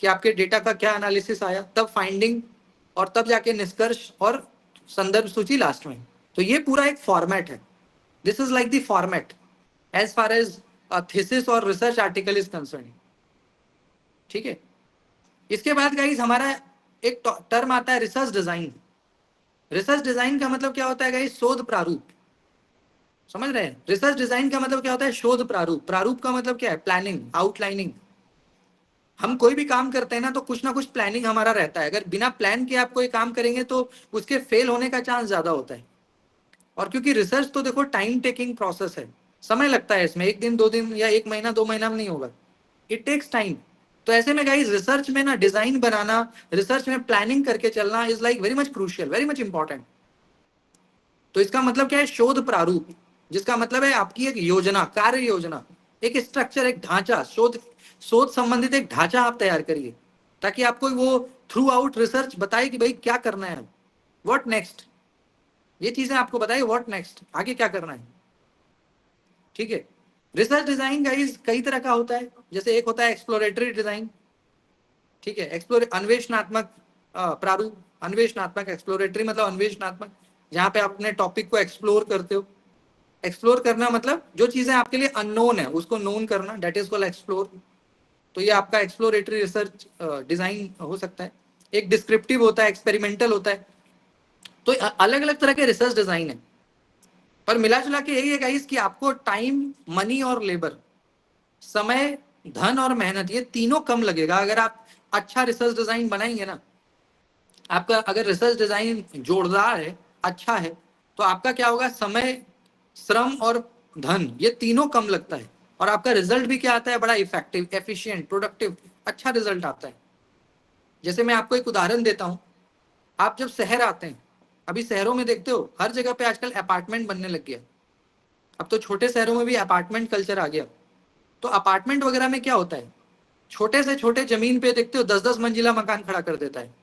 Speaker 1: कि आपके डेटा का क्या एनालिसिस आया, तब फाइंडिंग, और तब जाके निष्कर्ष और संदर्भ सूची लास्ट में। तो ये पूरा एक फॉर्मेट है। This is like the format as far as thesis और रिसर्च आर्टिकल इज कंसर्न। ठीक है, इसके बाद गाइस हमारा एक टर्म आता है रिसर्च डिजाइन। रिसर्च डिजाइन का मतलब क्या होता है गाइस? शोध प्रारूप। समझ रहे हैं? रिसर्च डिजाइन का मतलब क्या होता है? शोध प्रारूप। प्रारूप का मतलब क्या है? Planning, outlining. हम कोई भी काम करते हैं ना कुछ प्लानिंग हमारा रहता है। अगर बिना प्लान के आप कोई काम करेंगे तो उसके फेल होने का चांस ज्यादा होता है। और क्योंकि रिसर्च तो देखो टाइम टेकिंग प्रोसेस है, समय लगता है इसमें, एक दिन दो दिन या एक महीना दो महीना में नहीं होगा, इट टेक्स टाइम। तो ऐसे में गाइस रिसर्च में ना डिजाइन बनाना, रिसर्च में प्लानिंग करके चलना is like very much crucial, very much important. तो इसका मतलब क्या है? शोध प्रारूप, जिसका मतलब है आपकी एक योजना, कार्य योजना, एक स्ट्रक्चर, एक ढांचा, शोध शोध संबंधित एक ढांचा आप तैयार करिए, ताकि आपको वो थ्रू आउट रिसर्च बताए कि भाई क्या करना है, व्हाट नेक्स्ट। ये चीजें आपको बताइए, व्हाट नेक्स्ट, आगे क्या करना है। ठीक है, रिसर्च डिजाइन गाइस कई तरह का होता है। जैसे एक होता है एक्सप्लोरेटरी डिजाइन। ठीक है, अन्वेषणात्मक प्रारूप, अन्वेषणात्मक, एक्सप्लोरेटरी मतलब अन्वेषणात्मक, जहां पे आप अपने टॉपिक को एक्सप्लोर करते हो। एक्सप्लोर करना मतलब जो चीजें आपके लिए अननोन है उसको नोन करना, डेट इज कॉल्ड एक्सप्लोर। तो ये आपका एक्सप्लोरेटरी रिसर्च डिजाइन हो सकता है। एक डिस्क्रिप्टिव होता है, एक्सपेरिमेंटल होता है। तो अलग अलग तरह के रिसर्च डिजाइन है, पर मिला जुला के यही है गाइस कि आपको टाइम, मनी और लेबर, समय, धन और मेहनत, ये तीनों कम लगेगा अगर आप अच्छा रिसर्च डिजाइन बनाएंगे ना। आपका अगर रिसर्च डिजाइन जोरदार है, अच्छा है, तो आपका क्या होगा? समय, श्रम और धन, ये तीनों कम लगता है, और आपका रिजल्ट भी क्या आता है? बड़ा इफेक्टिव, एफिशिएंट, प्रोडक्टिव, अच्छा रिजल्ट आता है। जैसे मैं आपको एक उदाहरण देता हूं। आप जब शहर आते हैं, अभी शहरों में देखते हो हर जगह पे आजकल अपार्टमेंट बनने लग गया। अब तो छोटे शहरों में भी अपार्टमेंट कल्चर आ गया। तो अपार्टमेंट वगैरह में क्या होता है? छोटे से छोटे जमीन पे देखते हो 10-10 मंजिला मकान खड़ा कर देता है।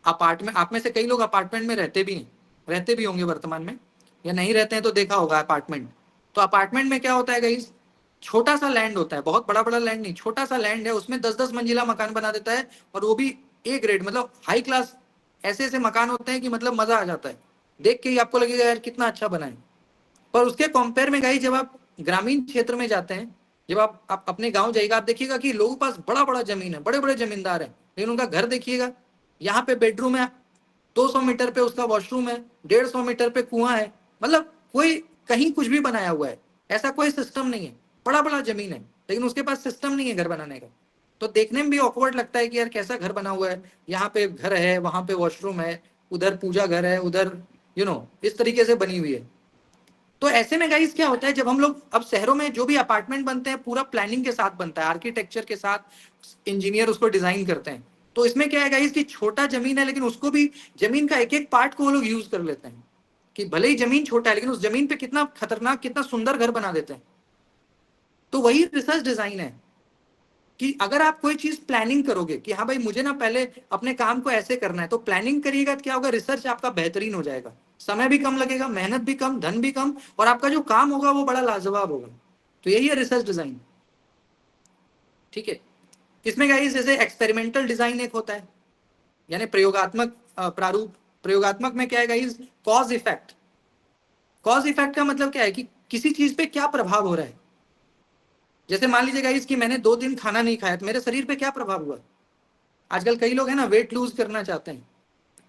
Speaker 1: अपार्टमेंट, आप में से कई लोग अपार्टमेंट में रहते भी हैं, रहते भी होंगे वर्तमान में, या नहीं रहते हैं तो देखा होगा अपार्टमेंट। तो अपार्टमेंट में क्या होता है गाइस? छोटा सा लैंड होता है, बहुत बड़ा बड़ा लैंड नहीं, छोटा सा लैंड है, उसमें 10-10 मंजिला मकान बना देता है, और वो भी ए ग्रेड, मतलब हाई क्लास। ऐसे ऐसे मकान होते हैं कि मतलब मजा आ जाता है, देख के ही आपको लगेगा यार कितना अच्छा बना है। पर उसके कंपेयर में गाइस जब आप ग्रामीण क्षेत्र में जाते हैं, जब आप अपने गांव जाइएगा, आप देखिएगा कि लोगों के पास बड़ा बड़ा जमीन है, बड़े बड़े जमींदार हैं, लेकिन उनका घर देखिएगा, यहाँ पे बेडरूम है, 200 मीटर पे उसका वॉशरूम है, 150 मीटर पे कुआं है, मतलब कोई कहीं कुछ भी बनाया हुआ है, ऐसा कोई सिस्टम नहीं है। बड़ा बड़ा जमीन है, लेकिन उसके पास सिस्टम नहीं है घर बनाने का। तो देखने में भी ऑकवर्ड लगता है कि यार कैसा घर बना हुआ है, यहाँ पे घर है, वहां पे वॉशरूम है, उधर पूजा घर है, उधर इस तरीके से बनी हुई है। तो ऐसे में गाइस क्या होता है, जब हम लोग अब शहरों में जो भी अपार्टमेंट बनते हैं पूरा प्लानिंग के साथ बनता है, आर्किटेक्चर के साथ, इंजीनियर उसको डिजाइन करते हैं। तो इसमें क्या है गाइस कि छोटा जमीन है, लेकिन उसको भी, जमीन का एक एक पार्ट को वो लोग यूज कर लेते हैं, कि भले ही जमीन छोटा है लेकिन उस जमीन पे कितना खतरनाक, कितना सुंदर घर बना देते हैं। तो वही रिसर्च डिजाइन है कि अगर आप कोई चीज प्लानिंग करोगे कि हाँ भाई मुझे ना पहले अपने काम को ऐसे करना है, तो प्लानिंग करिएगा तो क्या होगा? रिसर्च आपका बेहतरीन हो जाएगा, समय भी कम लगेगा, मेहनत भी कम, धन भी कम, और आपका जो काम होगा वो बड़ा लाजवाब होगा। तो यही है रिसर्च डिजाइन। ठीक है, इसमें गाइस जैसे एक्सपेरिमेंटल डिजाइन एक होता है, यानी प्रयोगात्मक प्रारूप। प्रयोगात्मक में क्या है guys? Cause effect. Cause effect का मतलब क्या है कि किसी चीज पे क्या प्रभाव हो रहा है। जैसे मान लीजिए गाइस कि मैंने 2 दिन खाना नहीं खाया, तो मेरे शरीर पे क्या प्रभाव हुआ। आजकल कई लोग हैं ना वेट लूज करना चाहते हैं,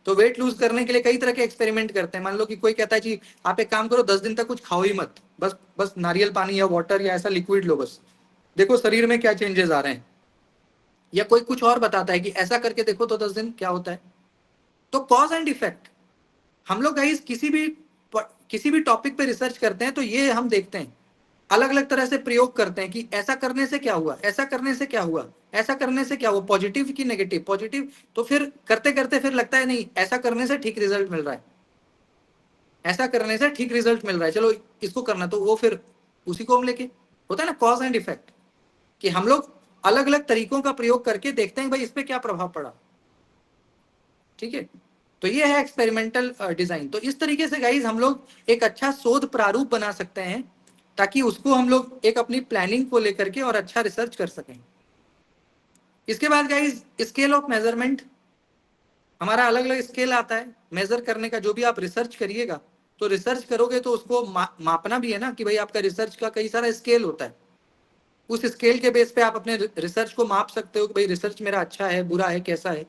Speaker 1: तो वेट लूज करने के लिए कई तरह के एक्सपेरिमेंट करते हैं। मान लो कि कोई कहता है कि आप एक काम करो, 10 दिन तक कुछ खाओ ही मत, बस बस नारियल पानी या वाटर या ऐसा लिक्विड लो, बस देखो शरीर में क्या चेंजेस आ रहे हैं। या कोई कुछ और बताता है कि ऐसा करके देखो तो 10 दिन क्या होता है। तो कॉज एंड इफेक्ट, हम लोग गाइस किसी भी टॉपिक पे रिसर्च करते हैं तो ये हम देखते हैं, अलग अलग तरह से प्रयोग करते हैं कि ऐसा करने से क्या हुआ, ऐसा करने से क्या हुआ, ऐसा करने से क्या हुआ, पॉजिटिव की नेगेटिव, पॉजिटिव। तो फिर करते करते फिर लगता है नहीं, ऐसा करने से ठीक रिजल्ट मिल रहा है। ऐसा करने से ठीक रिजल्ट मिल रहा है, चलो इसको करना, तो वो फिर उसी को हम लेके, होता है ना कॉज एंड इफेक्ट, कि हम लोग अलग अलग तरीकों का प्रयोग करके देखते हैं भाई इस पे क्या प्रभाव पड़ा। ठीक है, तो ये है एक्सपेरिमेंटल डिजाइन। तो इस तरीके से गाइज हम लोग एक अच्छा शोध प्रारूप बना सकते हैं, ताकि उसको हम लोग एक अपनी प्लानिंग को लेकर के और अच्छा रिसर्च कर सकें। इसके बाद गाइज स्केल ऑफ मेजरमेंट, हमारा अलग अलग स्केल आता है मेजर करने का। जो भी आप रिसर्च करिएगा, तो रिसर्च करोगे तो उसको मापना भी है ना, कि भाई आपका रिसर्च का कई सारा स्केल होता है। उस स्केल के बेस पे आप अपने रिसर्च को माप सकते हो कि भाई रिसर्च मेरा अच्छा है, बुरा है, कैसा है।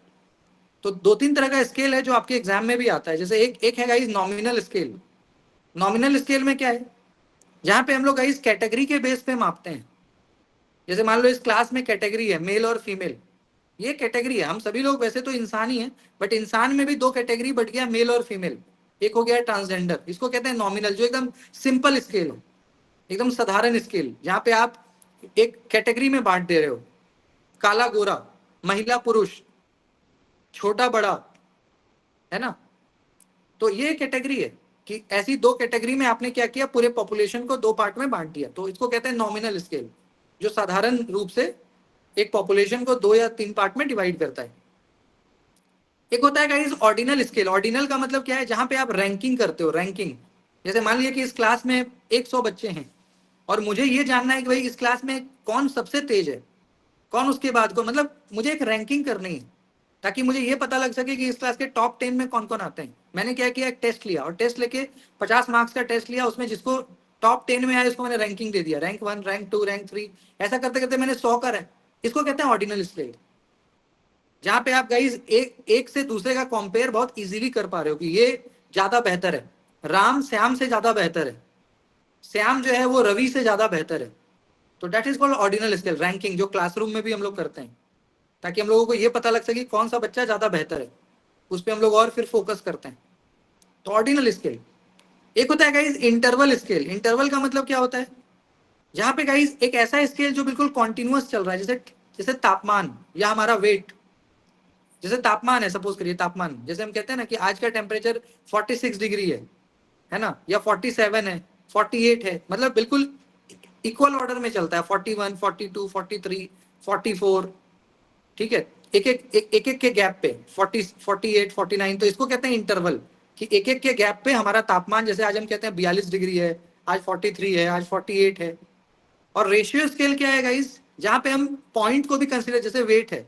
Speaker 1: तो दो तीन तरह का स्केल है जो आपके एग्जाम में भी आता है। जैसे एक है guys nominal scale. Nominal scale में क्या है, जहां पे हम लोग गाइज कैटेगरी के बेस पे मापते हैं। जैसे मान लो इस क्लास में कैटेगरी है मेल और फीमेल, ये कैटेगरी है, हम सभी लोग वैसे तो इंसान ही हैं, बट इंसान में भी दो कैटेगरी बढ़ गया, मेल और फीमेल। एक हो गया ट्रांसजेंडर, इसको कहते हैं नॉमिनल, जो एकदम सिंपल स्केल हो, एकदम साधारण स्केल, जहां पे आप एक कैटेगरी में बांट दे रहे हो, काला गोरा, महिला पुरुष, छोटा बड़ा, है ना। तो ये कैटेगरी है कि ऐसी दो कैटेगरी में आपने क्या किया, पूरे पॉपुलेशन को दो पार्ट में बांट दिया, तो इसको कहते हैं नॉमिनल स्केल, जो साधारण रूप से एक पॉपुलेशन को दो या तीन पार्ट में डिवाइड करता है। एक होता है गाइस ऑर्डिनल स्केल। ऑर्डिनल का मतलब क्या है, जहां पे आप रैंकिंग करते हो, रैंकिंग। जैसे मान लिया कि इस क्लास में 100 बच्चे हैं, और मुझे ये जानना है कि भाई इस क्लास में कौन सबसे तेज है, कौन उसके बाद को, मतलब मुझे एक रैंकिंग करनी है, ताकि मुझे ये पता लग सके कि इस क्लास के टॉप 10 में कौन कौन आते हैं। मैंने क्या किया, एक टेस्ट लिया, और टेस्ट लेके 50 मार्क्स का टेस्ट लिया, उसमें जिसको टॉप 10 में आया उसको मैंने रैंकिंग दे दिया, रैंक 1, रैंक 2, रैंक 3, ऐसा करते करते मैंने 100 का रैंक। इसको कहते हैं ऑर्डिनल स्केल, जहां पे आप गाइज एक से दूसरे का कंपेयर बहुत इजीली कर पा रहे हो कि ये ज्यादा बेहतर है, राम श्याम से ज्यादा बेहतर है, श्याम जो है वो रवि से ज्यादा बेहतर है। तो that is called ordinal scale, ranking, जो क्लासरूम में भी हम लोग करते हैं, ताकि हम लोगों को ये पता लग सके कौन सा बच्चा ज्यादा बेहतर है, उस पर हम लोग और फिर फोकस करते हैं। तो ऑर्डिनल स्केल। एक होता है गाइज इंटरवल स्केल। इंटरवल का मतलब क्या होता है, जहां पे गाइज एक ऐसा स्केल जो बिल्कुल कॉन्टिन्यूअस चल रहा है, जैसे जैसे तापमान या हमारा वेट। जैसे तापमान है, सपोज करिए तापमान, जैसे हम कहते हैं ना कि आज का टेम्परेचर 46 डिग्री है ना, या 47 है, 48 है, मतलब बिल्कुल इक्वल ऑर्डर में चलता है, 41, 42, 43, 44, ठीक है, एक एक के गैप पे 40, 48, 49। तो इसको कहते हैं इंटरवल, कि एक एक के गैप पे हमारा तापमान, जैसे आज हम कहते हैं 42 डिग्री है, आज 43 है, आज 48 है। और रेशियो स्केल क्या है गाइस, जहां पे हम पॉइंट को भी कंसिडर, जैसे वेट है,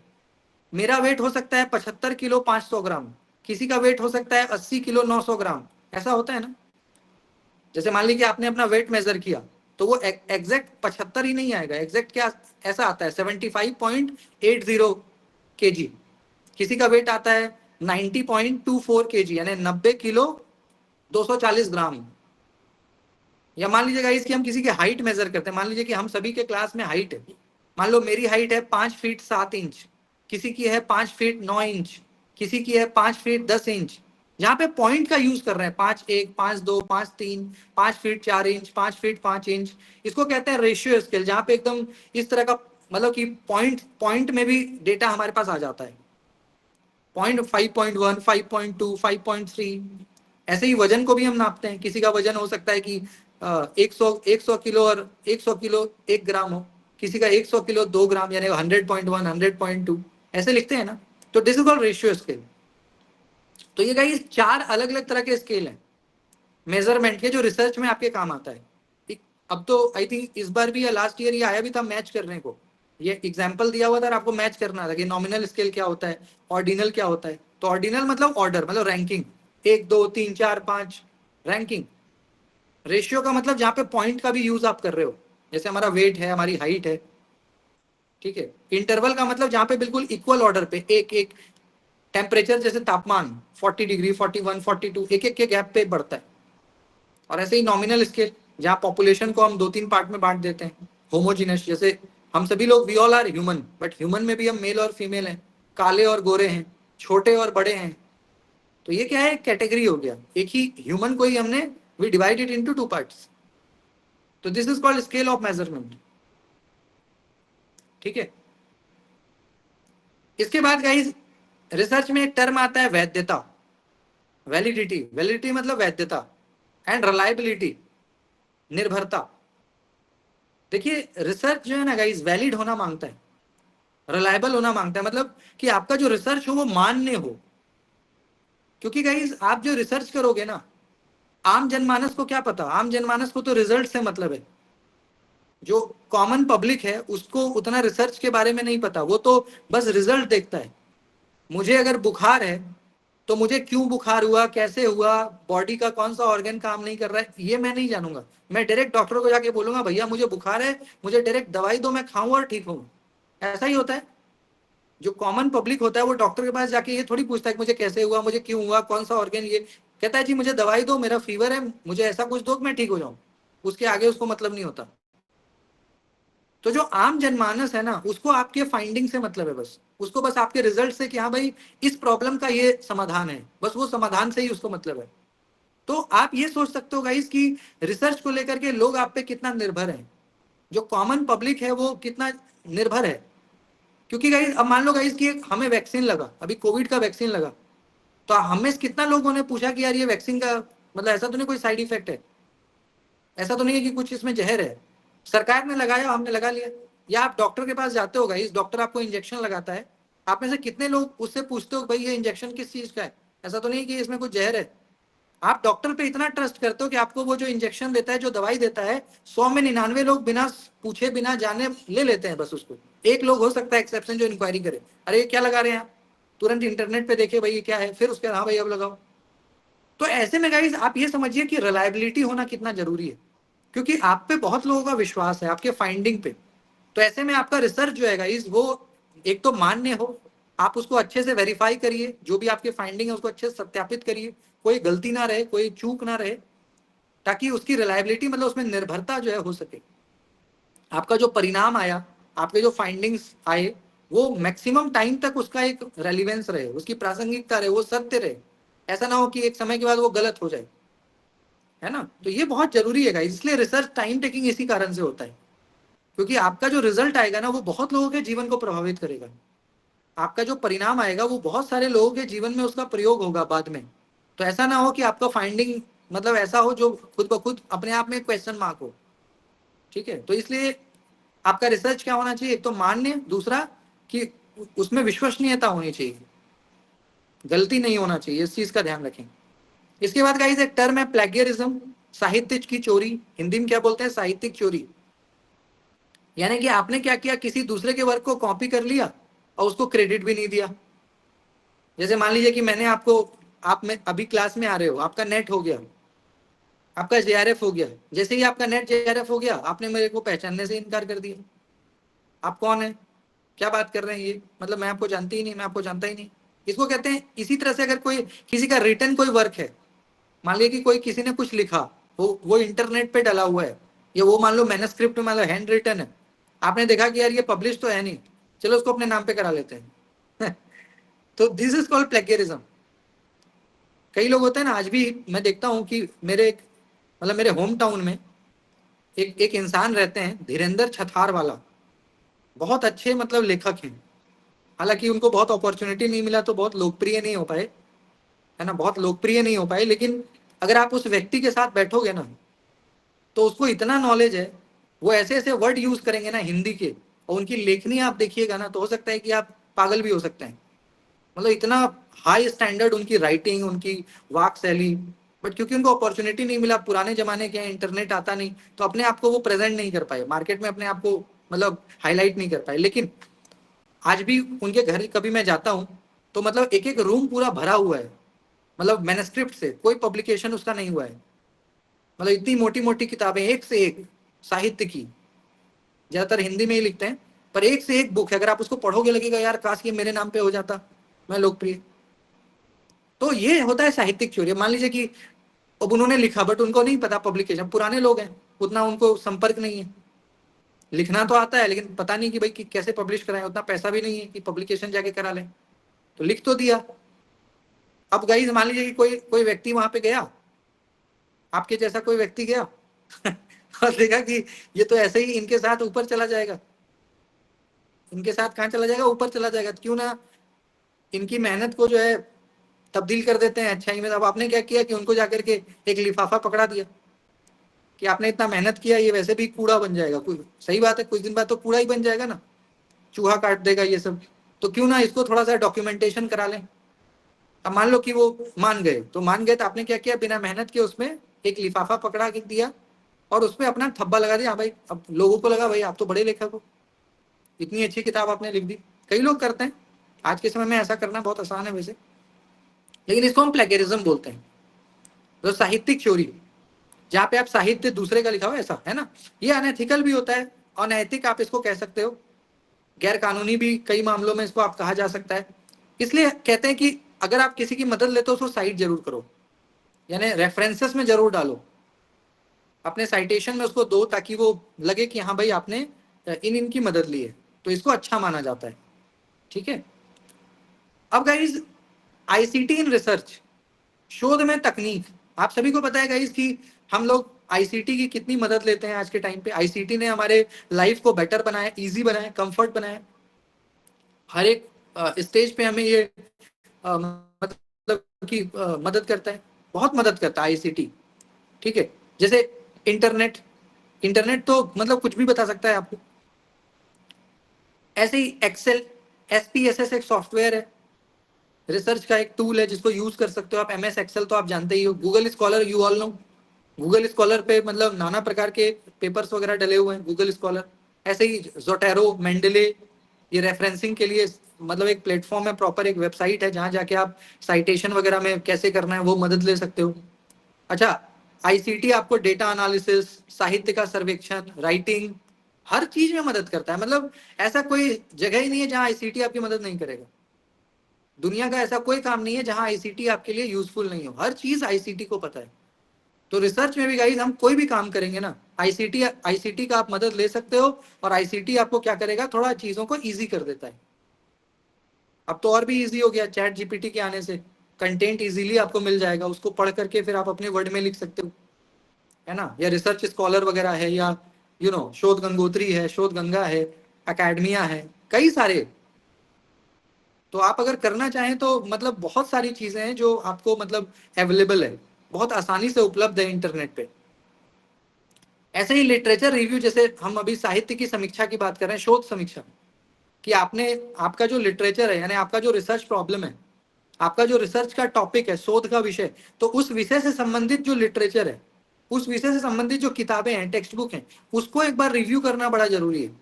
Speaker 1: मेरा वेट हो सकता है 75 किलो 500 ग्राम, किसी का वेट हो सकता है 80 किलो 900 ग्राम, ऐसा होता है ना। जैसे मान लीजिए आपने अपना वेट मेजर किया, तो वो एग्जैक्ट 75 ही नहीं आएगा, एग्जैक्ट क्या ऐसा आता है 75.80 kg। किसी का वेट आता है 90.24 kg, यानी 90 किलो 240 ग्राम। या मान लीजिएगा इसकी हम किसी की हाइट मेजर करते हैं, मान लीजिए कि हम सभी के क्लास में हाइट है, मान लो मेरी हाइट है 5 फीट 7 इंच, किसी की है 5 फीट 9 इंच, किसी की है 5 फीट 10 इंच। यहाँ पे पॉइंट का यूज कर रहे हैं, 5.1, 5.2, 5.3, 5 फीट 4 इंच, 5 फीट 5 इंच। इसको कहते हैं रेशियो स्केल, जहाँ पे एकदम इस तरह का, मतलब कि पॉइंट पॉइंट में भी डेटा हमारे पास आ जाता है, पॉइंट 5.1, 5.2, 5.3। ऐसे ही वजन को भी हम नापते हैं, किसी का वजन हो सकता है कि 100 किलो और 100 किलो 1 ग्राम हो, किसी का 100 किलो 2 ग्राम, यानी 100.1, 100.2, ऐसे लिखते हैं ना। तो this is called ratio scale. तो ये गाइस 4 अलग अलग तरह के स्केल हैं मेजरमेंट के, जो रिसर्च में आपके काम आता है। अब तो आई थिंक इस बार भी या लास्ट ईयर ये आया भी था मैच करने को, ये एग्जाम्पल दिया हुआ था, आपको मैच करना था कि नॉमिनल स्केल क्या होता है, ऑर्डिनल क्या होता है। तो ऑर्डिनल मतलब ऑर्डर, मतलब रैंकिंग, 1 2 3 4 5 रैंकिंग। रेशियो का मतलब जहाँ पे पॉइंट का भी यूज आप कर रहे हो, जैसे हमारा वेट है, हमारी हाइट है, ठीक है। इंटरवल का मतलब जहाँ पे बिल्कुल इक्वल ऑर्डर पे एक एक टेम्परेचर, जैसे तापमान 40 डिग्री, 41, 42, एक एक के गैप पे बढ़ता है। और ऐसे ही नॉमिनल स्केल, जहाँ पॉपुलेशन को हम दो तीन पार्ट में बांट देते हैं, होमोजीनस, जैसे हम सभी लोग we all are human, but human में भी हम मेल और फीमेल हैं, काले और गोरे हैं, छोटे और बड़े हैं। तो ये क्या है, कैटेगरी हो गया, एक ही ह्यूमन को ही हमने we divided into two parts. तो this is called scale of measurement, ठीक है। इसके बाद गाइस रिसर्च में एक टर्म आता है वैधता, वैलिडिटी। वैलिडिटी मतलब वैधता। एंड रिलायबिलिटी, निर्भरता। देखिए रिसर्च जो है ना गाइस वैलिड होना मांगता है, रिलायबल होना मांगता है, मतलब कि आपका जो रिसर्च हो वो मान्य हो। क्योंकि गाइस आप जो रिसर्च करोगे ना, आम जनमानस को क्या पता, आम जनमानस को तो रिजल्ट से मतलब है। जो कॉमन पब्लिक है उसको उतना रिसर्च के बारे में नहीं पता, वो तो बस रिजल्ट देखता है। मुझे अगर बुखार है तो मुझे क्यों बुखार हुआ, कैसे हुआ, बॉडी का कौन सा ऑर्गन काम नहीं कर रहा है, ये मैं नहीं जानूंगा। मैं डायरेक्ट डॉक्टर को जाके बोलूंगा भैया मुझे बुखार है, मुझे डायरेक्ट दवाई दो, मैं खाऊं और ठीक हूं। ऐसा ही होता है। जो कॉमन पब्लिक होता है वो डॉक्टर के पास जाके ये थोड़ी पूछता है कि मुझे कैसे हुआ, मुझे क्यों हुआ, कौन सा ऑर्गन, ये कहता है जी मुझे दवाई दो, मेरा फीवर है, मुझे ऐसा कुछ दो मैं ठीक हो जाऊं। उसके आगे उसको मतलब नहीं होता। तो जो आम जनमानस है ना उसको आपके फाइंडिंग से मतलब है, बस उसको बस आपके रिजल्ट से कि हाँ भाई इस प्रॉब्लम का ये समाधान है, बस वो समाधान से ही उसको मतलब है। तो आप ये सोच सकते हो गाइस कि रिसर्च को लेकर के लोग आप पे कितना निर्भर हैं, जो कॉमन पब्लिक है वो कितना निर्भर है। क्योंकि गाइस अब मान लो गाइस कि हमें वैक्सीन लगा, अभी कोविड का वैक्सीन लगा, तो हमें कितना लोगों ने पूछा कि यार ये वैक्सीन का मतलब ऐसा तो नहीं कोई साइड इफेक्ट है, ऐसा तो नहीं है कि कुछ इसमें जहर है। सरकार ने लगाया, हमने लगा लिया। या आप डॉक्टर के पास जाते हो गाइस, डॉक्टर आपको इंजेक्शन लगाता है, आप में से कितने लोग उससे पूछते हो भाई ये इंजेक्शन किस चीज का है, ऐसा तो नहीं कि इसमें कुछ जहर है। आप डॉक्टर पे इतना ट्रस्ट करते हो कि आपको वो जो इंजेक्शन देता है, जो दवाई देता है, 100 में 99 लोग बिना पूछे बिना जाने ले लेते हैं बस उसको। एक लोग हो सकता है एक्सेप्शन जो इंक्वायरी करे, अरे ये क्या लगा रहे हैं आप, तुरंत इंटरनेट पे देखे भाई ये क्या है, फिर उसके हाँ भाई अब लगाओ। तो ऐसे में गाइस आप ये समझिए कि रिलायबिलिटी होना कितना जरूरी है, क्योंकि आप पे बहुत लोगों का विश्वास है आपके फाइंडिंग पे। तो ऐसे में आपका रिसर्च जो है गाइस वो एक तो मान्य हो, आप उसको अच्छे से वेरीफाई करिए, जो भी आपके फाइंडिंग है उसको अच्छे से सत्यापित करिए, कोई गलती ना रहे, कोई चूक ना रहे, ताकि उसकी रिलायबिलिटी मतलब उसमें निर्भरता जो है हो सके। आपका जो परिणाम आया, आपके जो फाइंडिंग्स आए, वो मैक्सिमम टाइम तक उसका एक रेलिवेंस रहे, उसकी प्रासंगिकता रहे, वो सत्य रहे। ऐसा ना हो कि एक समय के बाद वो गलत हो जाए, है ना। तो ये बहुत जरूरी है गाइस, इसलिए रिसर्च टाइम टेकिंग इसी कारण से होता है, क्योंकि आपका जो रिजल्ट आएगा ना वो बहुत लोगों के जीवन को प्रभावित करेगा। आपका जो परिणाम आएगा वो बहुत सारे लोगों के जीवन में उसका प्रयोग होगा बाद में। तो ऐसा ना हो कि आपका फाइंडिंग मतलब ऐसा हो जो खुद ब खुद अपने आप में क्वेश्चन मार्क हो। ठीक है, तो इसलिए आपका रिसर्च क्या होना चाहिए, एक तो मान्य, दूसरा कि उसमें विश्वसनीयता होनी चाहिए, गलती नहीं होना चाहिए, इस चीज का ध्यान रखें। इसके बाद गाइस एक टर्म है प्लेगियरिज्म, साहित्य की चोरी, हिंदी में क्या बोलते हैं, साहित्यिक चोरी। यानी कि आपने क्या किया, किसी दूसरे के वर्क को कॉपी कर लिया और उसको क्रेडिट भी नहीं दिया। जैसे मान लीजिए कि मैंने आपको, आप में अभी क्लास में आ रहे हो, आपका नेट हो गया, आपका जेआरएफ हो गया, जैसे ही आपका नेट जेआरएफ हो गया आपने मेरे को पहचानने से इनकार कर दिया। आप कौन है, क्या बात कर रहे हैं ये, मतलब मैं आपको जानती ही नहीं, मैं आपको जानता ही नहीं। इसको कहते हैं। इसी तरह से अगर कोई किसी का रिटर्न कोई वर्क है, मान लिया कि कोई किसी ने कुछ लिखा, वो इंटरनेट पे डला हुआ है, या वो मान लो मैनस्क्रिप्ट में मतलब हैंड रिटन है, आपने देखा कि यार ये पब्लिश तो है नहीं, चलो उसको अपने नाम पे करा लेते हैं तो दिस इज कॉल्ड प्लेगियरिज्म। कई लोग होते हैं ना, आज भी मैं देखता हूँ कि मतलब मेरे होम टाउन में एक इंसान रहते हैं, धीरेन्द्र छथार वाला, बहुत अच्छे मतलब लेखक हैं। हालांकि उनको बहुत अपॉर्चुनिटी नहीं मिला तो बहुत लोकप्रिय नहीं हो पाए, है ना, बहुत लोकप्रिय नहीं हो पाए। लेकिन अगर आप उस व्यक्ति के साथ बैठोगे ना तो उसको इतना नॉलेज है, वो ऐसे ऐसे वर्ड यूज करेंगे ना हिंदी के, और उनकी लेखनी आप देखिएगा ना तो हो सकता है कि आप पागल भी हो सकते हैं। मतलब इतना हाई स्टैंडर्ड उनकी राइटिंग, उनकी वाक शैली। बट क्योंकि उनको अपॉर्चुनिटी नहीं मिला, पुराने जमाने के, इंटरनेट आता नहीं, तो अपने आप को वो प्रेजेंट नहीं कर पाए मार्केट में, अपने आप को मतलब हाईलाइट नहीं कर पाए। लेकिन आज भी उनके घर कभी मैं जाता हूँ तो मतलब एक एक रूम पूरा भरा हुआ है, मतलब मैनस्क्रिप्ट से, कोई पब्लिकेशन उसका नहीं हुआ है। मतलब इतनी मोटी मोटी किताबें, एक से एक साहित्य की, ज्यादातर हिंदी में ही लिखते हैं, पर एक से एक बुक है, अगर आप उसको पढ़ोगे लगेगा यार काश ये मेरे नाम पे हो जाता, मैं लोकप्रिय। तो ये होता है साहित्यिक चोरी। मान लीजिए कि अब उन्होंने लिखा बट उनको नहीं पता पब्लिकेशन, पुराने लोग हैं, उतना उनको संपर्क नहीं है, लिखना तो आता है लेकिन पता नहीं कि भाई कि कैसे पब्लिश कराएं, उतना पैसा भी नहीं है कि पब्लिकेशन जाके करा लें, तो लिख तो दिया। अब गाइस मान लीजिए कि कोई कोई व्यक्ति वहां पे गया, आपके जैसा कोई व्यक्ति गया और देखा कि ये तो ऐसे ही इनके साथ ऊपर चला जाएगा, इनके साथ कहाँ चला जाएगा, ऊपर चला जाएगा, तो क्यों ना इनकी मेहनत को जो है तब्दील कर देते हैं अच्छाई में। अब आपने क्या किया कि उनको जाकर के एक लिफाफा पकड़ा दिया कि आपने इतना मेहनत किया, ये वैसे भी कूड़ा बन जाएगा। सही बात है, कुछ दिन बाद तो कूड़ा ही बन जाएगा ना, चूहा काट देगा ये सब, तो क्यों ना इसको थोड़ा सा डॉक्यूमेंटेशन करा लें। अब मान लो कि वो मान गए, तो मान गए तो आपने क्या किया, बिना मेहनत के उसमें एक लिफाफा पकड़ा के दिया और उसमें अपना थब्बा लगा दिया। हाँ भाई, अब लोगों को लगा भाई आप तो बड़े लेखक हो, इतनी अच्छी किताब आपने लिख दी। कई लोग करते हैं, आज के समय में ऐसा करना बहुत आसान है वैसे, लेकिन इसको हम प्लेगरिज्म बोलते हैं, तो साहित्यिक चोरी, जहाँ पे आप साहित्य दूसरे का लिखा हो, ऐसा है ना। ये अनएथिकल भी होता है, अनैतिक आप इसको कह सकते हो, गैर कानूनी भी कई मामलों में इसको आप कहा जा सकता है। इसलिए कहते हैं कि अगर आप किसी की मदद लेते हो उसको साइट जरूर करो, यानी रेफरेंसेस में जरूर डालो, अपने साइटेशन में उसको दो, ताकि वो लगे कि हाँ भाई आपने इनकी मदद ली है, तो इसको अच्छा माना जाता है। ठीक है। अब गाइज, आईसीटी इन रिसर्च, शोध में तकनीक। आप सभी को पता है गाइज कि हम लोग आईसीटी की कितनी मदद लेते हैं आज के टाइम पे। आईसीटी ने हमारे लाइफ को बेटर बनाया, इजी बनाया, कंफर्ट बनाया। हर एक स्टेज पे हमें ये मतलब कि मदद करता है, बहुत मदद करता है आईसीटी। ठीक है। जैसे इंटरनेट, इंटरनेट तो मतलब कुछ भी बता सकता है आपको। ऐसे ही एक्सेल, एसपीएसएस एक सॉफ्टवेयर है, रिसर्च का एक टूल है जिसको यूज कर सकते हो आप। एमएस एक्सेल तो आप जानते ही हो। Google scholar, you all know, Google scholar पे मतलब नाना प्रकार के पेपर्स वगैरह डले हुए हैं, गूगल स्कॉलर। ऐसे ही जोटेरो, मेंडले, ये रेफरेंसिंग के लिए मतलब एक प्लेटफॉर्म है, प्रॉपर एक वेबसाइट है जहां जाके आप साइटेशन वगैरह में कैसे करना है वो मदद ले सकते हो। अच्छा, आईसीटी आपको डेटा एनालिसिस, साहित्य का सर्वेक्षण, राइटिंग, हर चीज में मदद करता है। मतलब ऐसा कोई जगह ही नहीं है जहां आईसीटी आपकी मदद नहीं करेगा। दुनिया का ऐसा कोई काम नहीं है जहां आईसीटी आपके लिए यूजफुल नहीं हो, हर चीज आईसीटी को पता है। तो रिसर्च में भी गाइस हम कोई भी काम करेंगे ना, आईसीटी आईसीटी का आप मदद ले सकते हो, और आईसीटी आपको क्या करेगा, थोड़ा चीजों को इजी कर देता है। अब तो और भी इजी हो गया चैट जीपीटी के आने से, कंटेंट इजीली आपको मिल जाएगा, उसको पढ़ करके फिर आप अपने वर्ड में लिख सकते हो, है ना। या रिसर्च स्कॉलर वगैरह है, या शोध गंगोत्री है, शोध गंगा है, अकेडमिया है, कई सारे। तो आप अगर करना चाहें तो मतलब बहुत सारी चीजें हैं जो आपको मतलब अवेलेबल है, बहुत आसानी से उपलब्ध है इंटरनेट पे। ऐसे ही लिटरेचर रिव्यू, जैसे हम अभी साहित्य की समीक्षा की बात कर रहे हैं, शोध समीक्षा, कि आपने आपका जो लिटरेचर है, यानी आपका जो रिसर्च प्रॉब्लम है, आपका जो रिसर्च का टॉपिक है, शोध का विषय, तो उस विषय से संबंधित जो लिटरेचर है, उस विषय से संबंधित जो किताबें हैं, टेक्स्ट बुक हैं, उसको एक बार रिव्यू करना बड़ा जरूरी है।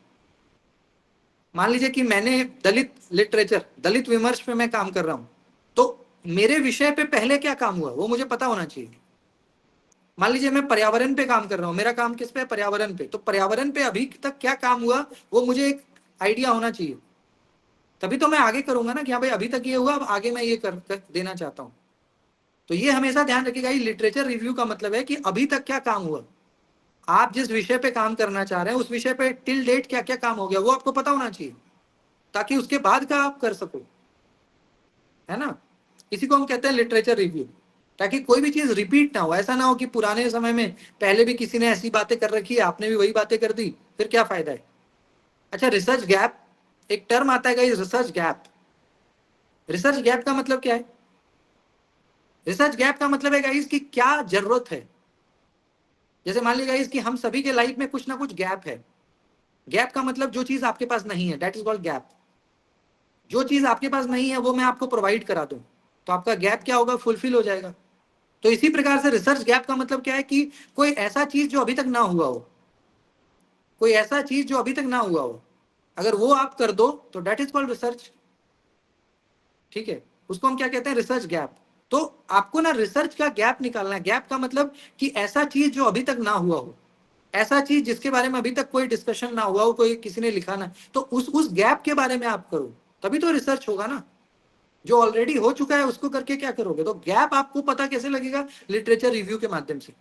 Speaker 1: मान लीजिए कि मैंने दलित लिटरेचर, दलित विमर्श पे मैं काम कर रहा हूं, तो मेरे विषय पे पहले क्या काम हुआ वो मुझे पता होना चाहिए। मान लीजिए मैं पर्यावरण पे काम कर रहा हूँ, मेरा काम किस पे है, पर्यावरण पे, तो पर्यावरण पे अभी तक क्या काम हुआ वो मुझे एक आइडिया होना चाहिए, तभी तो मैं आगे करूंगा ना कि हाँ भाई अभी तक ये हुआ, अब आगे मैं ये कर देना चाहता हूँ। तो ये हमेशा ध्यान रखिएगा, ये लिटरेचर रिव्यू का मतलब है कि अभी तक क्या काम हुआ, आप जिस विषय पे काम करना चाह रहे हैं उस विषय पे टिल डेट क्या क्या काम हो गया वो आपको पता होना चाहिए, ताकि उसके बाद का आप कर सको, है ना। इसी को हम कहते हैं लिटरेचर रिव्यू, ताकि कोई भी चीज रिपीट ना हो। ऐसा ना हो कि पुराने समय में पहले भी किसी ने ऐसी बातें कर रखी है, आपने भी वही बातें कर दी, फिर क्या फायदा है। अच्छा, रिसर्च गैप, एक टर्म आता है रिसर्च गैप। रिसर्च गैप का मतलब क्या है? रिसर्च गैप का मतलब है गाइस कि क्या जरूरत है। जैसे मान लीजिए गाइस कि हम सभी के लाइफ में कुछ ना कुछ गैप है। गैप का मतलब जो चीज आपके पास नहीं है, दैट इज कॉल्ड गैप। जो चीज आपके पास नहीं है वो मैं आपको प्रोवाइड करा दूं, तो आपका गैप क्या होगा, फुलफिल हो जाएगा। तो इसी प्रकार से रिसर्च गैप का मतलब क्या है कि कोई ऐसा चीज जो अभी तक ना हुआ हो, कोई ऐसा चीज जो अभी तक ना हुआ हो, अगर वो आप कर दो तो दैट इज कॉल्ड रिसर्च। ठीक है, उसको हम क्या कहते हैं, रिसर्च गैप। तो आपको ना रिसर्च का गैप निकालना है। गैप का मतलब कि ऐसा चीज जो अभी तक ना हुआ हो, ऐसा चीज जिसके बारे में अभी तक कोई डिस्कशन ना हुआ हो, कोई किसी ने लिखा ना, तो उस गैप के बारे में आप करो, तभी तो रिसर्च होगा ना। जो ऑलरेडी हो चुका है उसको करके क्या करोगे। तो गैप आपको पता कैसे लगेगा, लिटरेचर रिव्यू के माध्यम से।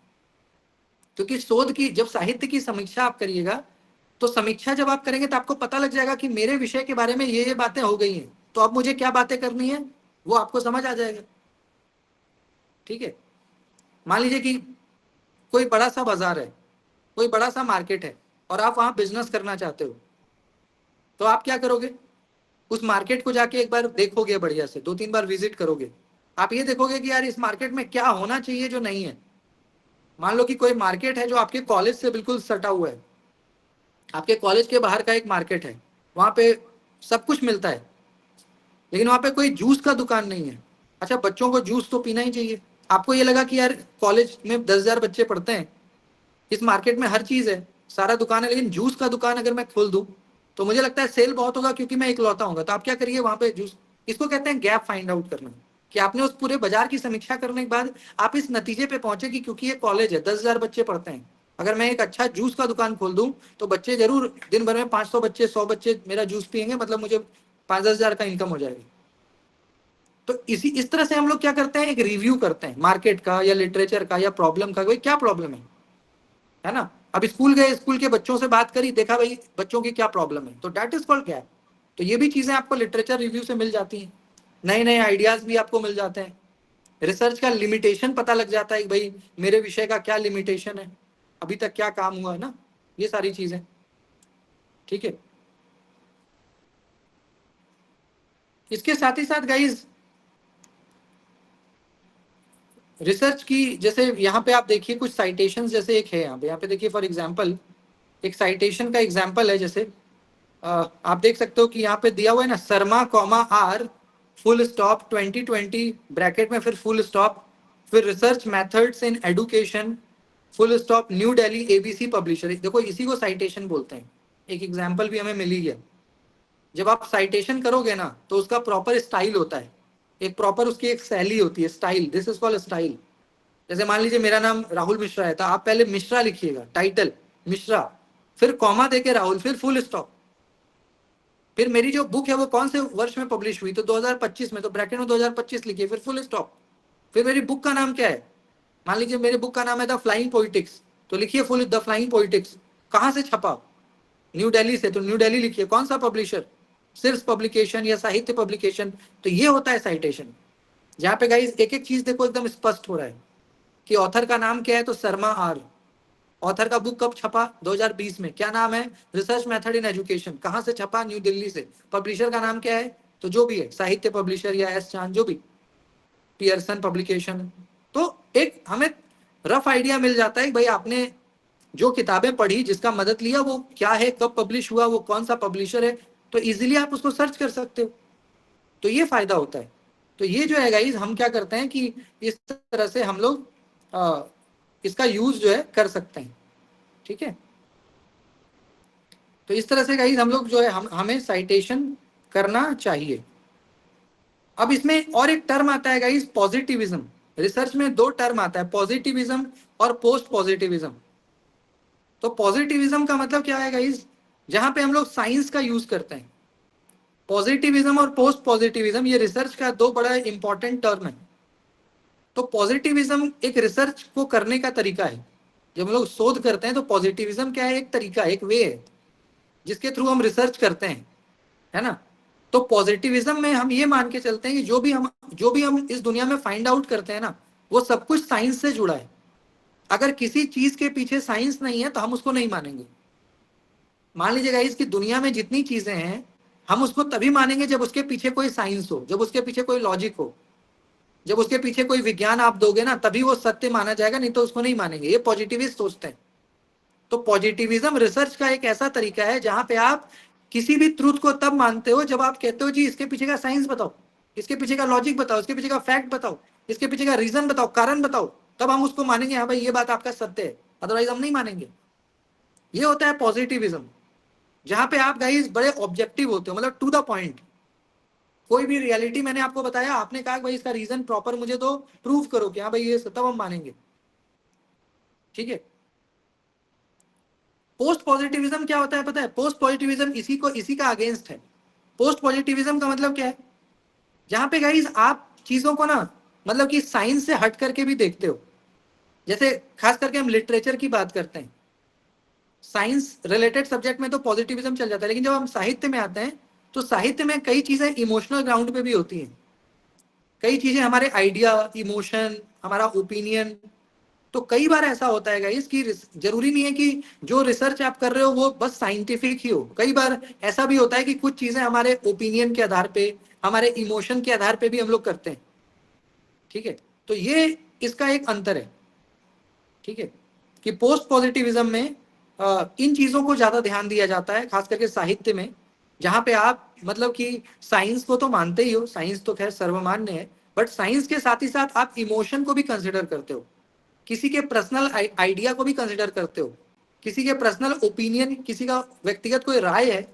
Speaker 1: क्योंकि शोध की, जब साहित्य की समीक्षा आप करिएगा, तो समीक्षा जब आप करेंगे तो आपको पता लग जाएगा कि मेरे विषय के बारे में ये बातें हो गई हैं, तो अब मुझे क्या बातें करनी है वो आपको समझ आ जाएगा। ठीक है। मान लीजिए कि कोई बड़ा सा बाजार है, कोई बड़ा सा मार्केट है, और आप वहां बिजनेस करना चाहते हो, तो आप क्या करोगे, उस मार्केट को जाके एक बार देखोगे, बढ़िया से 2-3 बार विजिट करोगे, आप ये देखोगे कि यार इस मार्केट में क्या होना चाहिए जो नहीं है। मान लो कि कोई मार्केट है जो आपके कॉलेज से बिल्कुल सटा हुआ है, आपके कॉलेज के बाहर का एक मार्केट है, वहां पे सब कुछ मिलता है, लेकिन वहां पे कोई जूस का दुकान नहीं है। अच्छा, बच्चों को जूस तो पीना ही चाहिए। आपको ये लगा कि यार कॉलेज में 10,000 बच्चे पढ़ते हैं, इस मार्केट में हर चीज है, सारा दुकान है, लेकिन जूस का दुकान अगर मैं खोल दूं तो मुझे लगता है सेल बहुत होगा क्योंकि मैं इकलौता हूंगा। तो आप क्या करिए वहां पे जूस, इसको कहते हैं गैप फाइंड आउट करना, कि आपने उस पूरे बाजार की समीक्षा करने के बाद आप इस नतीजे पे पहुंचे कि क्योंकि ये कॉलेज है, 10,000 बच्चे पढ़ते हैं, अगर मैं एक अच्छा जूस का दुकान खोल दूं तो बच्चे जरूर दिन भर में 500 बच्चे, 100 बच्चे मेरा जूस पियेंगे, मतलब मुझे 5-10 हजार का इनकम हो जाएगी। तो इस तरह से हम लोग क्या करते हैं, एक रिव्यू करते हैं मार्केट का या लिटरेचर का या प्रॉब्लम का, भाई क्या प्रॉब्लम है ना। अब स्कूल गए, स्कूल के बच्चों से बात करी, देखा भाई बच्चों की क्या प्रॉब्लम है, तो दैट इज कॉल्ड गैप। तो ये भी चीजें आपको लिटरेचर रिव्यू से मिल जाती हैं, नए नए आइडियाज भी आपको मिल जाते हैं, रिसर्च का लिमिटेशन पता लग जाता है कि भाई मेरे विषय का क्या लिमिटेशन है, अभी तक क्या काम हुआ है ना, ये सारी चीजें। ठीक है, इसके साथ ही साथ गाइज रिसर्च की, जैसे यहाँ पे आप देखिए कुछ साइटेशन, जैसे एक है यहाँ पे देखिए फॉर एग्जाम्पल, एक साइटेशन का एग्जाम्पल है, जैसे आप देख सकते हो कि यहाँ पे दिया हुआ है ना, Sharma comma R full stop 2020 bracket में फिर फुल स्टॉप, फिर research methods in education full stop New Delhi ABC publisher. देखो इसी को साइटेशन बोलते हैं। एक एग्जाम्पल भी हमें मिली है। जब आप साइटेशन करोगे ना तो उसका प्रॉपर स्टाइल होता है, एक प्रॉपर उसकी एक शैली होती है, style, this is called style. जैसे मान लीजिए मेरा नाम राहुल मिश्रा है, तो आप पहले मिश्रा लिखिएगा, टाइटल मिश्रा, फिर कॉमा देके राहुल, फिर फुल स्टॉप, फिर मेरी जो बुक है वो कौन से वर्ष में पब्लिश हुई, तो 2025 में, तो ब्रैकेट में 2025 लिखिए, फिर फुल स्टॉप। फिर मेरी बुक का नाम क्या है, मान लीजिए मेरी बुक का नाम है द फ्लाइंग पोइटिक्स, तो लिखिए फुल द फ्लाइंग पोइटिक्स। कहाँ से छपा, न्यू दिल्ली से, तो न्यू दिल्ली लिखिए, कौन सा पब्लिशर, सिर्फ पब्लिकेशन या साहित्य पब्लिकेशन। तो ये होता है साइटेशन, जहाँ पे गाइस एक एक चीज देखो एकदम स्पष्ट हो रहा है कि ऑथर का नाम क्या है, तो शर्मा आर। ऑथर का बुक कब छपा, 2020 में, क्या नाम है, रिसर्च मेथड इन एजुकेशन, कहाँ से छपा, न्यू दिल्ली से। पब्लिशर का नाम क्या है, तो जो भी है साहित्य पब्लिशर या एस चांद, जो भी, पियर्सन पब्लिकेशन। तो एक हमें रफ आइडिया मिल जाता है भाई आपने जो किताबें पढ़ी, जिसका मदद लिया, वो क्या है, कब पब्लिश हुआ, वो कौन सा पब्लिशर है, तो इजीली आप उसको सर्च कर सकते हो। तो ये फायदा होता है। तो ये जो है गाइज, हम क्या करते हैं कि इस तरह से हम लोग इसका यूज जो है कर सकते हैं। ठीक है, तो इस तरह से गाइज हम लोग जो है हमें साइटेशन करना चाहिए। अब इसमें और एक टर्म आता है गाइज, पॉजिटिविज्म। रिसर्च में दो टर्म आता है, पॉजिटिविज्म और पोस्ट पॉजिटिविज्म। तो पॉजिटिविज्म का मतलब क्या है गाइज, जहां पे हम लोग साइंस का यूज करते हैं। पॉजिटिविज्म और पोस्ट पॉजिटिविज्म ये रिसर्च का दो बड़ा इंपॉर्टेंट टर्म है। तो पॉजिटिविज्म एक रिसर्च को करने का तरीका है। जब हम लोग शोध करते हैं तो पॉजिटिविज्म क्या है, एक तरीका, एक वे है जिसके थ्रू हम रिसर्च करते हैं, है ना। तो पॉजिटिविज्म में हम ये मान के चलते हैं कि जो भी हम इस दुनिया में फाइंड आउट करते हैं ना, वो सब कुछ साइंस से जुड़ा है। अगर किसी चीज के पीछे साइंस नहीं है तो हम उसको नहीं मानेंगे। मान लीजिएगा इसकी दुनिया में जितनी चीजें हैं, हम उसको तभी मानेंगे जब उसके पीछे कोई साइंस हो, जब उसके पीछे कोई लॉजिक हो, जब उसके पीछे कोई विज्ञान आप दोगे ना, तभी वो सत्य माना जाएगा, नहीं तो उसको नहीं मानेंगे। ये पॉजिटिविस्ट सोचते हैं। तो पॉजिटिविज्म रिसर्च का एक ऐसा तरीका है जहां पे आप किसी भी ट्रूथ को तब मानते हो जब आप कहते हो जी इसके पीछे का साइंस बताओ, इसके पीछे का लॉजिक बताओ, इसके पीछे का फैक्ट बताओ, इसके पीछे का रीजन बताओ, कारण बताओ, तब हम उसको मानेंगे, हाँ भाई ये बात आपका सत्य है, अदरवाइज हम नहीं मानेंगे। ये होता है पॉजिटिविज्म, जहां पे आप गाइस बड़े ऑब्जेक्टिव होते हो, मतलब टू द पॉइंट। कोई भी रियलिटी मैंने आपको बताया, आपने कहा भाई इसका रीजन प्रॉपर मुझे दो, प्रूव करो कि हाँ भाई ये, तब हम मानेंगे। ठीक है। पोस्ट पॉजिटिविज्म क्या होता है पता है, पोस्ट पॉजिटिविज्म इसी का अगेंस्ट है। पोस्ट पॉजिटिविज्म का मतलब क्या है, जहां पे गाइस आप चीजों को ना, मतलब कि साइंस से हट करके भी देखते हो। जैसे खास करके हम लिटरेचर की बात करते हैं, साइंस रिलेटेड सब्जेक्ट में तो पॉजिटिविज्म चल जाता है, लेकिन जब हम साहित्य में आते हैं तो साहित्य में कई चीजें इमोशनल ग्राउंड पे भी होती हैं। कई चीजें हमारे आइडिया, इमोशन, हमारा ओपिनियन। तो कई बार ऐसा होता है गाइस कि जरूरी नहीं है कि जो रिसर्च आप कर रहे हो वो बस साइंटिफिक ही हो। कई बार ऐसा भी होता है कि कुछ चीजें हमारे ओपिनियन के आधार पे, हमारे इमोशन के आधार पे भी हम लोग करते हैं। ठीक है, तो ये इसका एक अंतर है। ठीक है, कि पोस्ट पॉजिटिविज्म में इन चीजों को ज्यादा ध्यान दिया जाता है, खास करके साहित्य में, जहां पे आप मतलब कि साइंस को तो मानते ही हो, साइंस तो खैर सर्वमान्य है, बट साइंस के साथ ही साथ आप इमोशन को भी कंसिडर करते हो, किसी के पर्सनल आइडिया को भी कंसिडर करते हो, किसी के पर्सनल ओपिनियन, किसी का व्यक्तिगत कोई राय है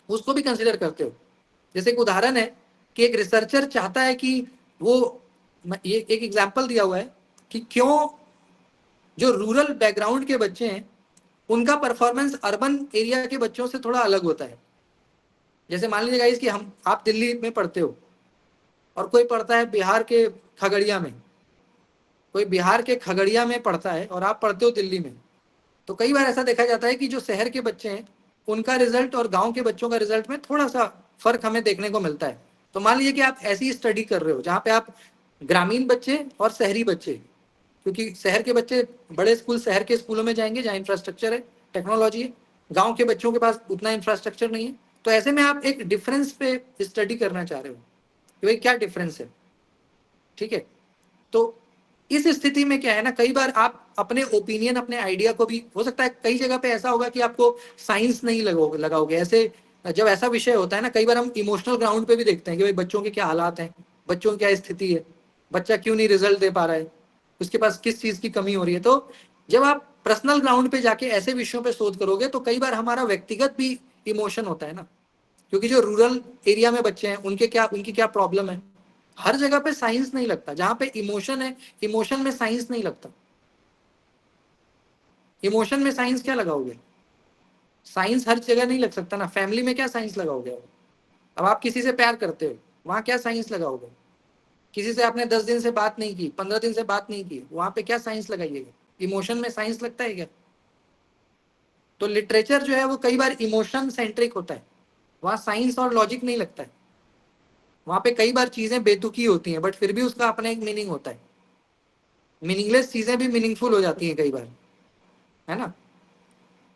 Speaker 1: उसको भी कंसिडर करते हो। जैसे एक उदाहरण है कि एक रिसर्चर चाहता है कि वो, ये एक एग्जाम्पल दिया हुआ है कि क्यों जो रूरल बैकग्राउंड के बच्चे हैं उनका परफॉर्मेंस अर्बन एरिया के बच्चों से थोड़ा अलग होता है। जैसे मान लीजिए गाइस कि हम आप दिल्ली में पढ़ते हो और कोई पढ़ता है बिहार के खगड़िया में, कोई बिहार के खगड़िया में पढ़ता है और आप पढ़ते हो दिल्ली में, तो कई बार ऐसा देखा जाता है कि जो शहर के बच्चे हैं उनका रिजल्ट और गांव के बच्चों का रिजल्ट में थोड़ा सा फर्क हमें देखने को मिलता है। तो मान लीजिए कि आप ऐसी स्टडी कर रहे हो जहां पे आप ग्रामीण बच्चे और शहरी बच्चे, क्योंकि शहर के बच्चे बड़े स्कूल, शहर के स्कूलों में जाएंगे जहाँ इंफ्रास्ट्रक्चर है, टेक्नोलॉजी है, गांव के बच्चों के पास उतना इंफ्रास्ट्रक्चर नहीं है, तो ऐसे में आप एक डिफरेंस पे स्टडी करना चाह रहे हो कि भाई क्या डिफरेंस है। ठीक है, तो इस स्थिति में क्या है ना, कई बार आप अपने ओपिनियन, अपने आइडिया को भी, हो सकता है कई जगह पे ऐसा होगा कि आपको साइंस नहीं लगाओगे ऐसे, जब ऐसा विषय होता है ना, कई बार हम इमोशनल ग्राउंड पे भी देखते हैं कि भाई बच्चों के क्या हालात हैं, बच्चों की क्या स्थिति है, बच्चा क्यों नहीं रिजल्ट दे पा रहा है, उसके पास किस चीज की कमी हो रही है। तो जब आप पर्सनल ग्राउंड पे जाके ऐसे विषयों पे शोध करोगे तो कई बार हमारा व्यक्तिगत भी इमोशन होता है ना, क्योंकि जो रूरल एरिया में बच्चे हैं उनकी क्या प्रॉब्लम है। हर जगह पे साइंस नहीं लगता, जहां पे इमोशन है, इमोशन में साइंस नहीं लगता। इमोशन में साइंस क्या लगाओगे, साइंस हर जगह नहीं लग सकता ना। फैमिली में क्या साइंस लगाओगे, अब आप किसी से प्यार करते हो, वहां क्या साइंस लगाओगे। किसी से आपने 10 दिन से बात नहीं की, 15 दिन से बात नहीं की, वहां पे क्या साइंस लगाइएगा। इमोशन में साइंस लगता है क्या। तो लिटरेचर जो है वो कई बार इमोशन सेंट्रिक होता है, वहां साइंस और लॉजिक नहीं लगता है। वहां पे कई बार चीजें बेतुकी होती हैं बट फिर भी उसका अपना एक मीनिंग होता है। मीनिंगलेस चीजें भी मीनिंगफुल हो जाती हैं कई बार, है ना।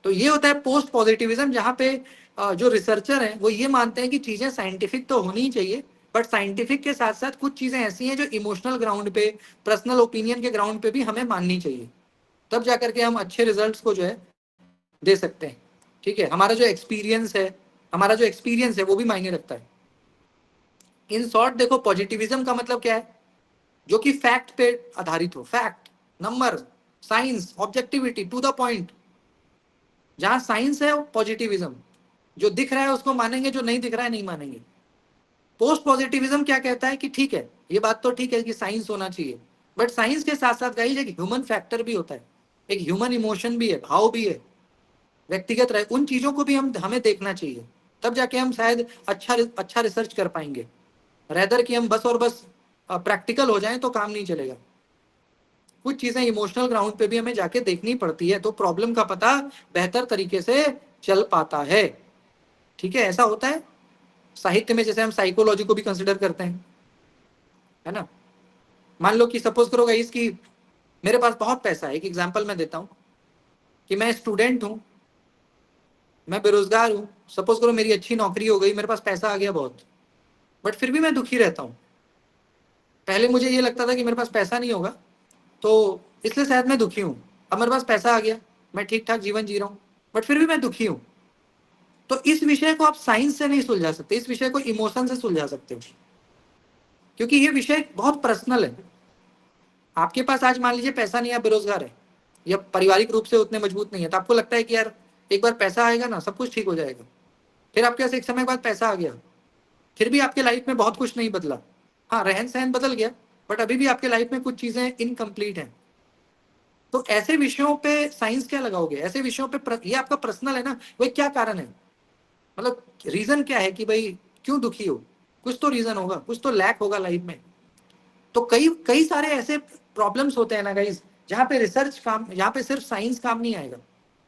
Speaker 1: तो ये होता है पोस्ट पॉजिटिविज्म, जहां पे जो रिसर्चर हैं वो ये मानते हैं कि चीजें साइंटिफिक तो होनी ही चाहिए, बट साइंटिफिक के साथ साथ कुछ चीजें ऐसी हैं जो इमोशनल ग्राउंड पे, पर्सनल ओपिनियन के ग्राउंड पे भी हमें माननी चाहिए, तब जाकर के हम अच्छे रिजल्ट्स को जो है दे सकते हैं। ठीक है, हमारा जो एक्सपीरियंस है वो भी मायने रखता है। इन शॉर्ट देखो, पॉजिटिविज्म का मतलब क्या है, जो कि फैक्ट पे आधारित हो, fact, number, science, objectivity, to the point. जहां साइंस है वो पॉजिटिविज्म, जो दिख रहा है उसको मानेंगे, जो नहीं दिख रहा है नहीं मानेंगे। पोस्ट पॉजिटिविज्म क्या कहता है कि ठीक है, ये बात तो ठीक है कि साइंस होना चाहिए, बट साइंस के साथ साथ गाइस एक ह्यूमन फैक्टर भी होता है, एक ह्यूमन इमोशन भी है, भाव भी है, व्यक्तिगत रहे, उन चीजों को भी हमें देखना चाहिए, तब जाके हम शायद अच्छा रिसर्च कर पाएंगे। रेदर कि हम बस और बस प्रैक्टिकल हो जाएं तो काम नहीं चलेगा। कुछ चीजें इमोशनल ग्राउंड पे भी हमें जाके देखनी पड़ती है, तो प्रॉब्लम का पता बेहतर तरीके से चल पाता है। ठीक है, ऐसा होता है साहित्य में, जैसे हम साइकोलॉजी को भी कंसिडर करते हैं, है ना। मान लो कि सपोज करो गाइस कि मेरे पास बहुत पैसा है, एक एग्जांपल मैं देता हूं कि मैं स्टूडेंट हूं, मैं बेरोजगार हूं, सपोज करो मेरी अच्छी नौकरी हो गई, मेरे पास पैसा आ गया बहुत, बट फिर भी मैं दुखी रहता हूं। पहले मुझे ये लगता था कि मेरे पास पैसा नहीं होगा तो इसलिए शायद मैं दुखी हूं, अब मेरे पास पैसा आ गया, मैं ठीक ठाक जीवन जी रहा हूं, बट फिर भी मैं दुखी हूं। तो इस विषय को आप साइंस से नहीं सुलझा सकते, इस विषय को इमोशन से सुलझा सकते हो, क्योंकि ये विषय बहुत पर्सनल है। आपके पास आज मान लीजिए पैसा नहीं है, आप बेरोजगार है, या पारिवारिक रूप से उतने मजबूत नहीं है, तो आपको लगता है कि यार एक बार पैसा आएगा ना सब कुछ ठीक हो जाएगा। फिर आपके पास एक समय बाद पैसा आ गया, फिर भी आपके लाइफ में बहुत कुछ नहीं बदला। हाँ, रहन सहन बदल गया, बट अभी भी आपके लाइफ में कुछ चीजें इनकम्प्लीट हैं। तो ऐसे विषयों पे साइंस क्या लगाओगे, ऐसे विषयों पे ये आपका पर्सनल है ना, वही क्या कारण है, मतलब रीजन क्या है कि भाई क्यों दुखी हो, कुछ तो रीजन होगा, कुछ तो लैक होगा लाइफ में। तो कई कई सारे ऐसे प्रॉब्लम्स होते हैं ना गाइस, जहाँ पे रिसर्च काम, जहाँ पे सिर्फ साइंस काम नहीं आएगा,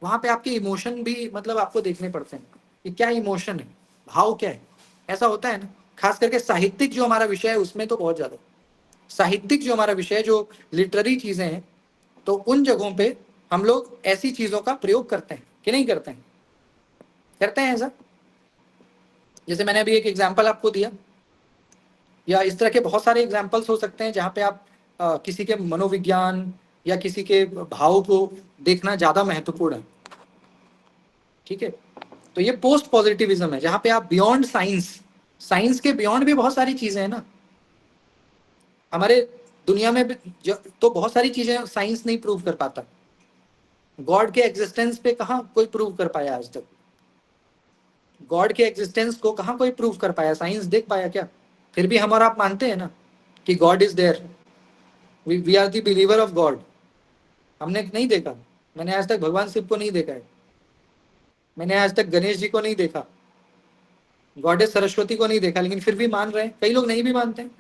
Speaker 1: वहां पे आपके इमोशन भी मतलब आपको देखने पड़ते हैं कि क्या इमोशन है, भाव क्या है। ऐसा होता है ना, खास करके साहित्यिक जो हमारा विषय है उसमें तो बहुत ज्यादा, साहित्यिक जो हमारा विषय है, जो लिटरेरी चीजें हैं, तो उन जगहों पे हम लोग ऐसी चीजों का प्रयोग करते हैं कि नहीं करते हैं, करते हैं ऐसा। जैसे मैंने अभी एक एग्जांपल आपको दिया या इस तरह के बहुत सारे एग्जाम्पल्स हो सकते हैं जहाँ पे आप किसी के मनोविज्ञान या किसी के भाव को देखना ज्यादा महत्वपूर्ण है। ठीक है, तो ये पोस्ट पॉजिटिविज्म है जहाँ पे आप बियॉन्ड साइंस, साइंस के बियॉन्ड भी बहुत सारी चीजें हैं ना हमारे दुनिया में तो बहुत सारी चीजें साइंस नहीं प्रूव कर पाता। गॉड के एग्जिस्टेंस पे कहाँ कोई प्रूव कर पाया आज तक? गॉड के एग्जिस्टेंस को कहाँ कोई प्रूव कर पाया? साइंस देख पाया क्या? फिर भी हम और आप मानते हैं ना कि God is there, we are the believer of God. हमने नहीं देखा, मैंने आज तक भगवान शिव को नहीं देखा है, मैंने आज तक गणेश जी को नहीं देखा, गॉडेस सरस्वती को नहीं देखा, लेकिन फिर भी मान रहे हैं। कई लोग नहीं भी मानते हैं,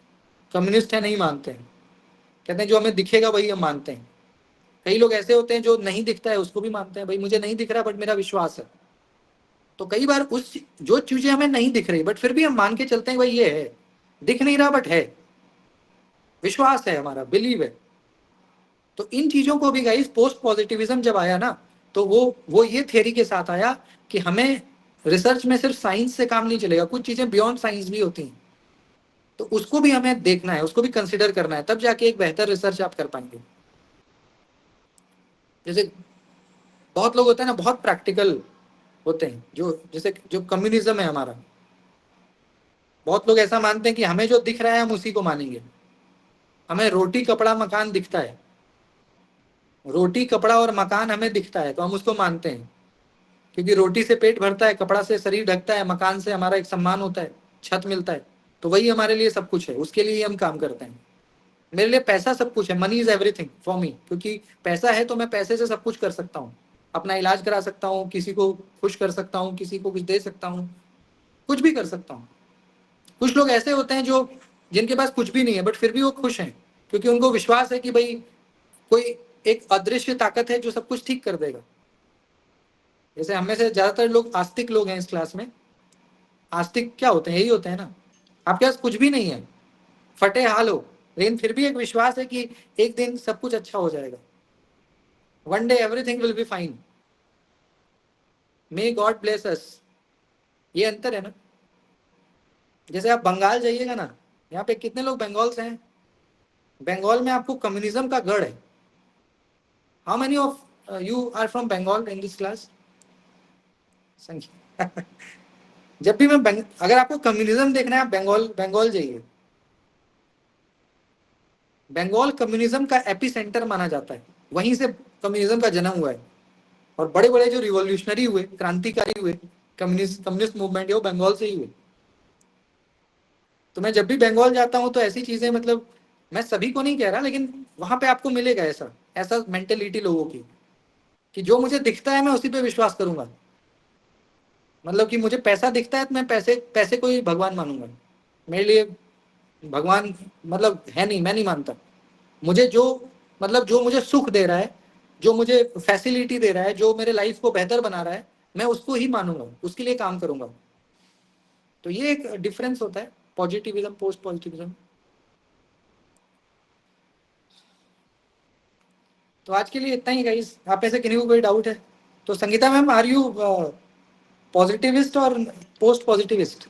Speaker 1: कम्युनिस्ट है, नहीं मानते हैं, कहते हैं जो हमें दिखेगा वही हम मानते हैं। कई लोग ऐसे होते हैं जो नहीं दिखता है उसको भी मानते हैं, भाई मुझे नहीं दिख रहा बट मेरा विश्वास है। तो कई बार उस जो चीजें हमें नहीं दिख रही बट फिर भी हम मान के चलते हैं भाई ये है, दिख नहीं रहा बट है, विश्वास है हमारा, बिलीव है। तो इन चीजों को भी गाइस पोस्ट पॉजिटिविज्म जब आया ना तो वो ये थ्योरी के साथ आया कि हमें रिसर्च में सिर्फ साइंस से काम नहीं चलेगा, कुछ चीजें बियॉन्ड साइंस भी होती हैं, तो उसको भी हमें देखना है, उसको भी कंसिडर करना है, तब जाके एक बेहतर रिसर्च आप कर पाएंगे। जैसे बहुत लोग होते हैं ना, बहुत प्रैक्टिकल होते हैं, जो जैसे जो कम्युनिज्म है हमारा, बहुत लोग ऐसा मानते हैं कि हमें जो दिख रहा है हम उसी को मानेंगे। हमें रोटी कपड़ा मकान दिखता है, रोटी कपड़ा और मकान हमें दिखता है तो हम उसको मानते हैं, क्योंकि रोटी से पेट भरता है, कपड़ा से शरीर ढकता है, मकान से हमारा एक सम्मान होता है, छत मिलता है, तो वही हमारे लिए सब कुछ है, उसके लिए हम काम करते हैं। मेरे लिए पैसा सब कुछ है, money is everything for me, क्योंकि पैसा है तो मैं पैसे से सब कुछ कर सकता हूँ, अपना इलाज करा सकता हूँ, किसी को खुश कर सकता हूँ, किसी को कुछ दे सकता हूँ, कुछ भी कर सकता हूँ। कुछ लोग ऐसे होते हैं जो जिनके पास कुछ भी नहीं है बट फिर भी वो खुश हैं, क्योंकि उनको विश्वास है कि भाई कोई एक अदृश्य ताकत है जो सब कुछ ठीक कर देगा। जैसे हम में से ज्यादातर लोग आस्तिक लोग हैं इस क्लास में। आस्तिक क्या होते हैं? यही होते हैं ना, आपके पास कुछ भी नहीं है, फटे हाल हो, लेकिन फिर भी एक विश्वास है कि एक दिन सब कुछ अच्छा हो जाएगा, one day everything will be fine, may God bless us. ये अंतर है ना। जैसे आप बंगाल जाइएगा ना, यहाँ पे कितने लोग बंगाल से हैं? बंगाल में आपको कम्युनिज्म का गढ़ है। How many of you are from Bengal in this class? संख्या जब भी मैं अगर आपको कम्युनिज्म देखना है आप बंगाल बंगाल जाइए। बंगाल कम्युनिज्म का एपी सेंटर माना जाता है, वहीं से कम्युनिज्म का जन्म हुआ है, और बड़े बड़े जो रिवॉल्यूशनरी हुए, क्रांतिकारी हुए, कम्युनिस्ट मूवमेंट वो बंगाल से ही हुए। तो मैं जब भी बंगाल जाता हूँ तो ऐसी चीजें, मतलब मैं सभी को नहीं कह रहा, लेकिन वहां पे आपको मिलेगा ऐसा ऐसा मेंटेलिटी लोगों की, कि जो मुझे दिखता है मैं उसी पे विश्वास करूंगा। मतलब कि मुझे पैसा दिखता है तो मैं पैसे पैसे को ही भगवान मानूंगा। मेरे लिए भगवान मतलब है नहीं, मैं नहीं मानता। मुझे जो मतलब जो मुझे सुख दे रहा है, जो मुझे फैसिलिटी दे रहा है, जो मेरे लाइफ को बेहतर बना रहा है, मैं उसको ही मानूंगा, उसके लिए काम करूंगा। तो ये एक डिफरेंस होता है पॉजिटिविज्म पोस्ट पॉजिटिविज्म। तो आज के लिए इतना ही गाइस। आप में से किन्हीं को कोई डाउट है तो? Sangeeta ma'am, are you positivist और पोस्ट पॉजिटिविस्ट?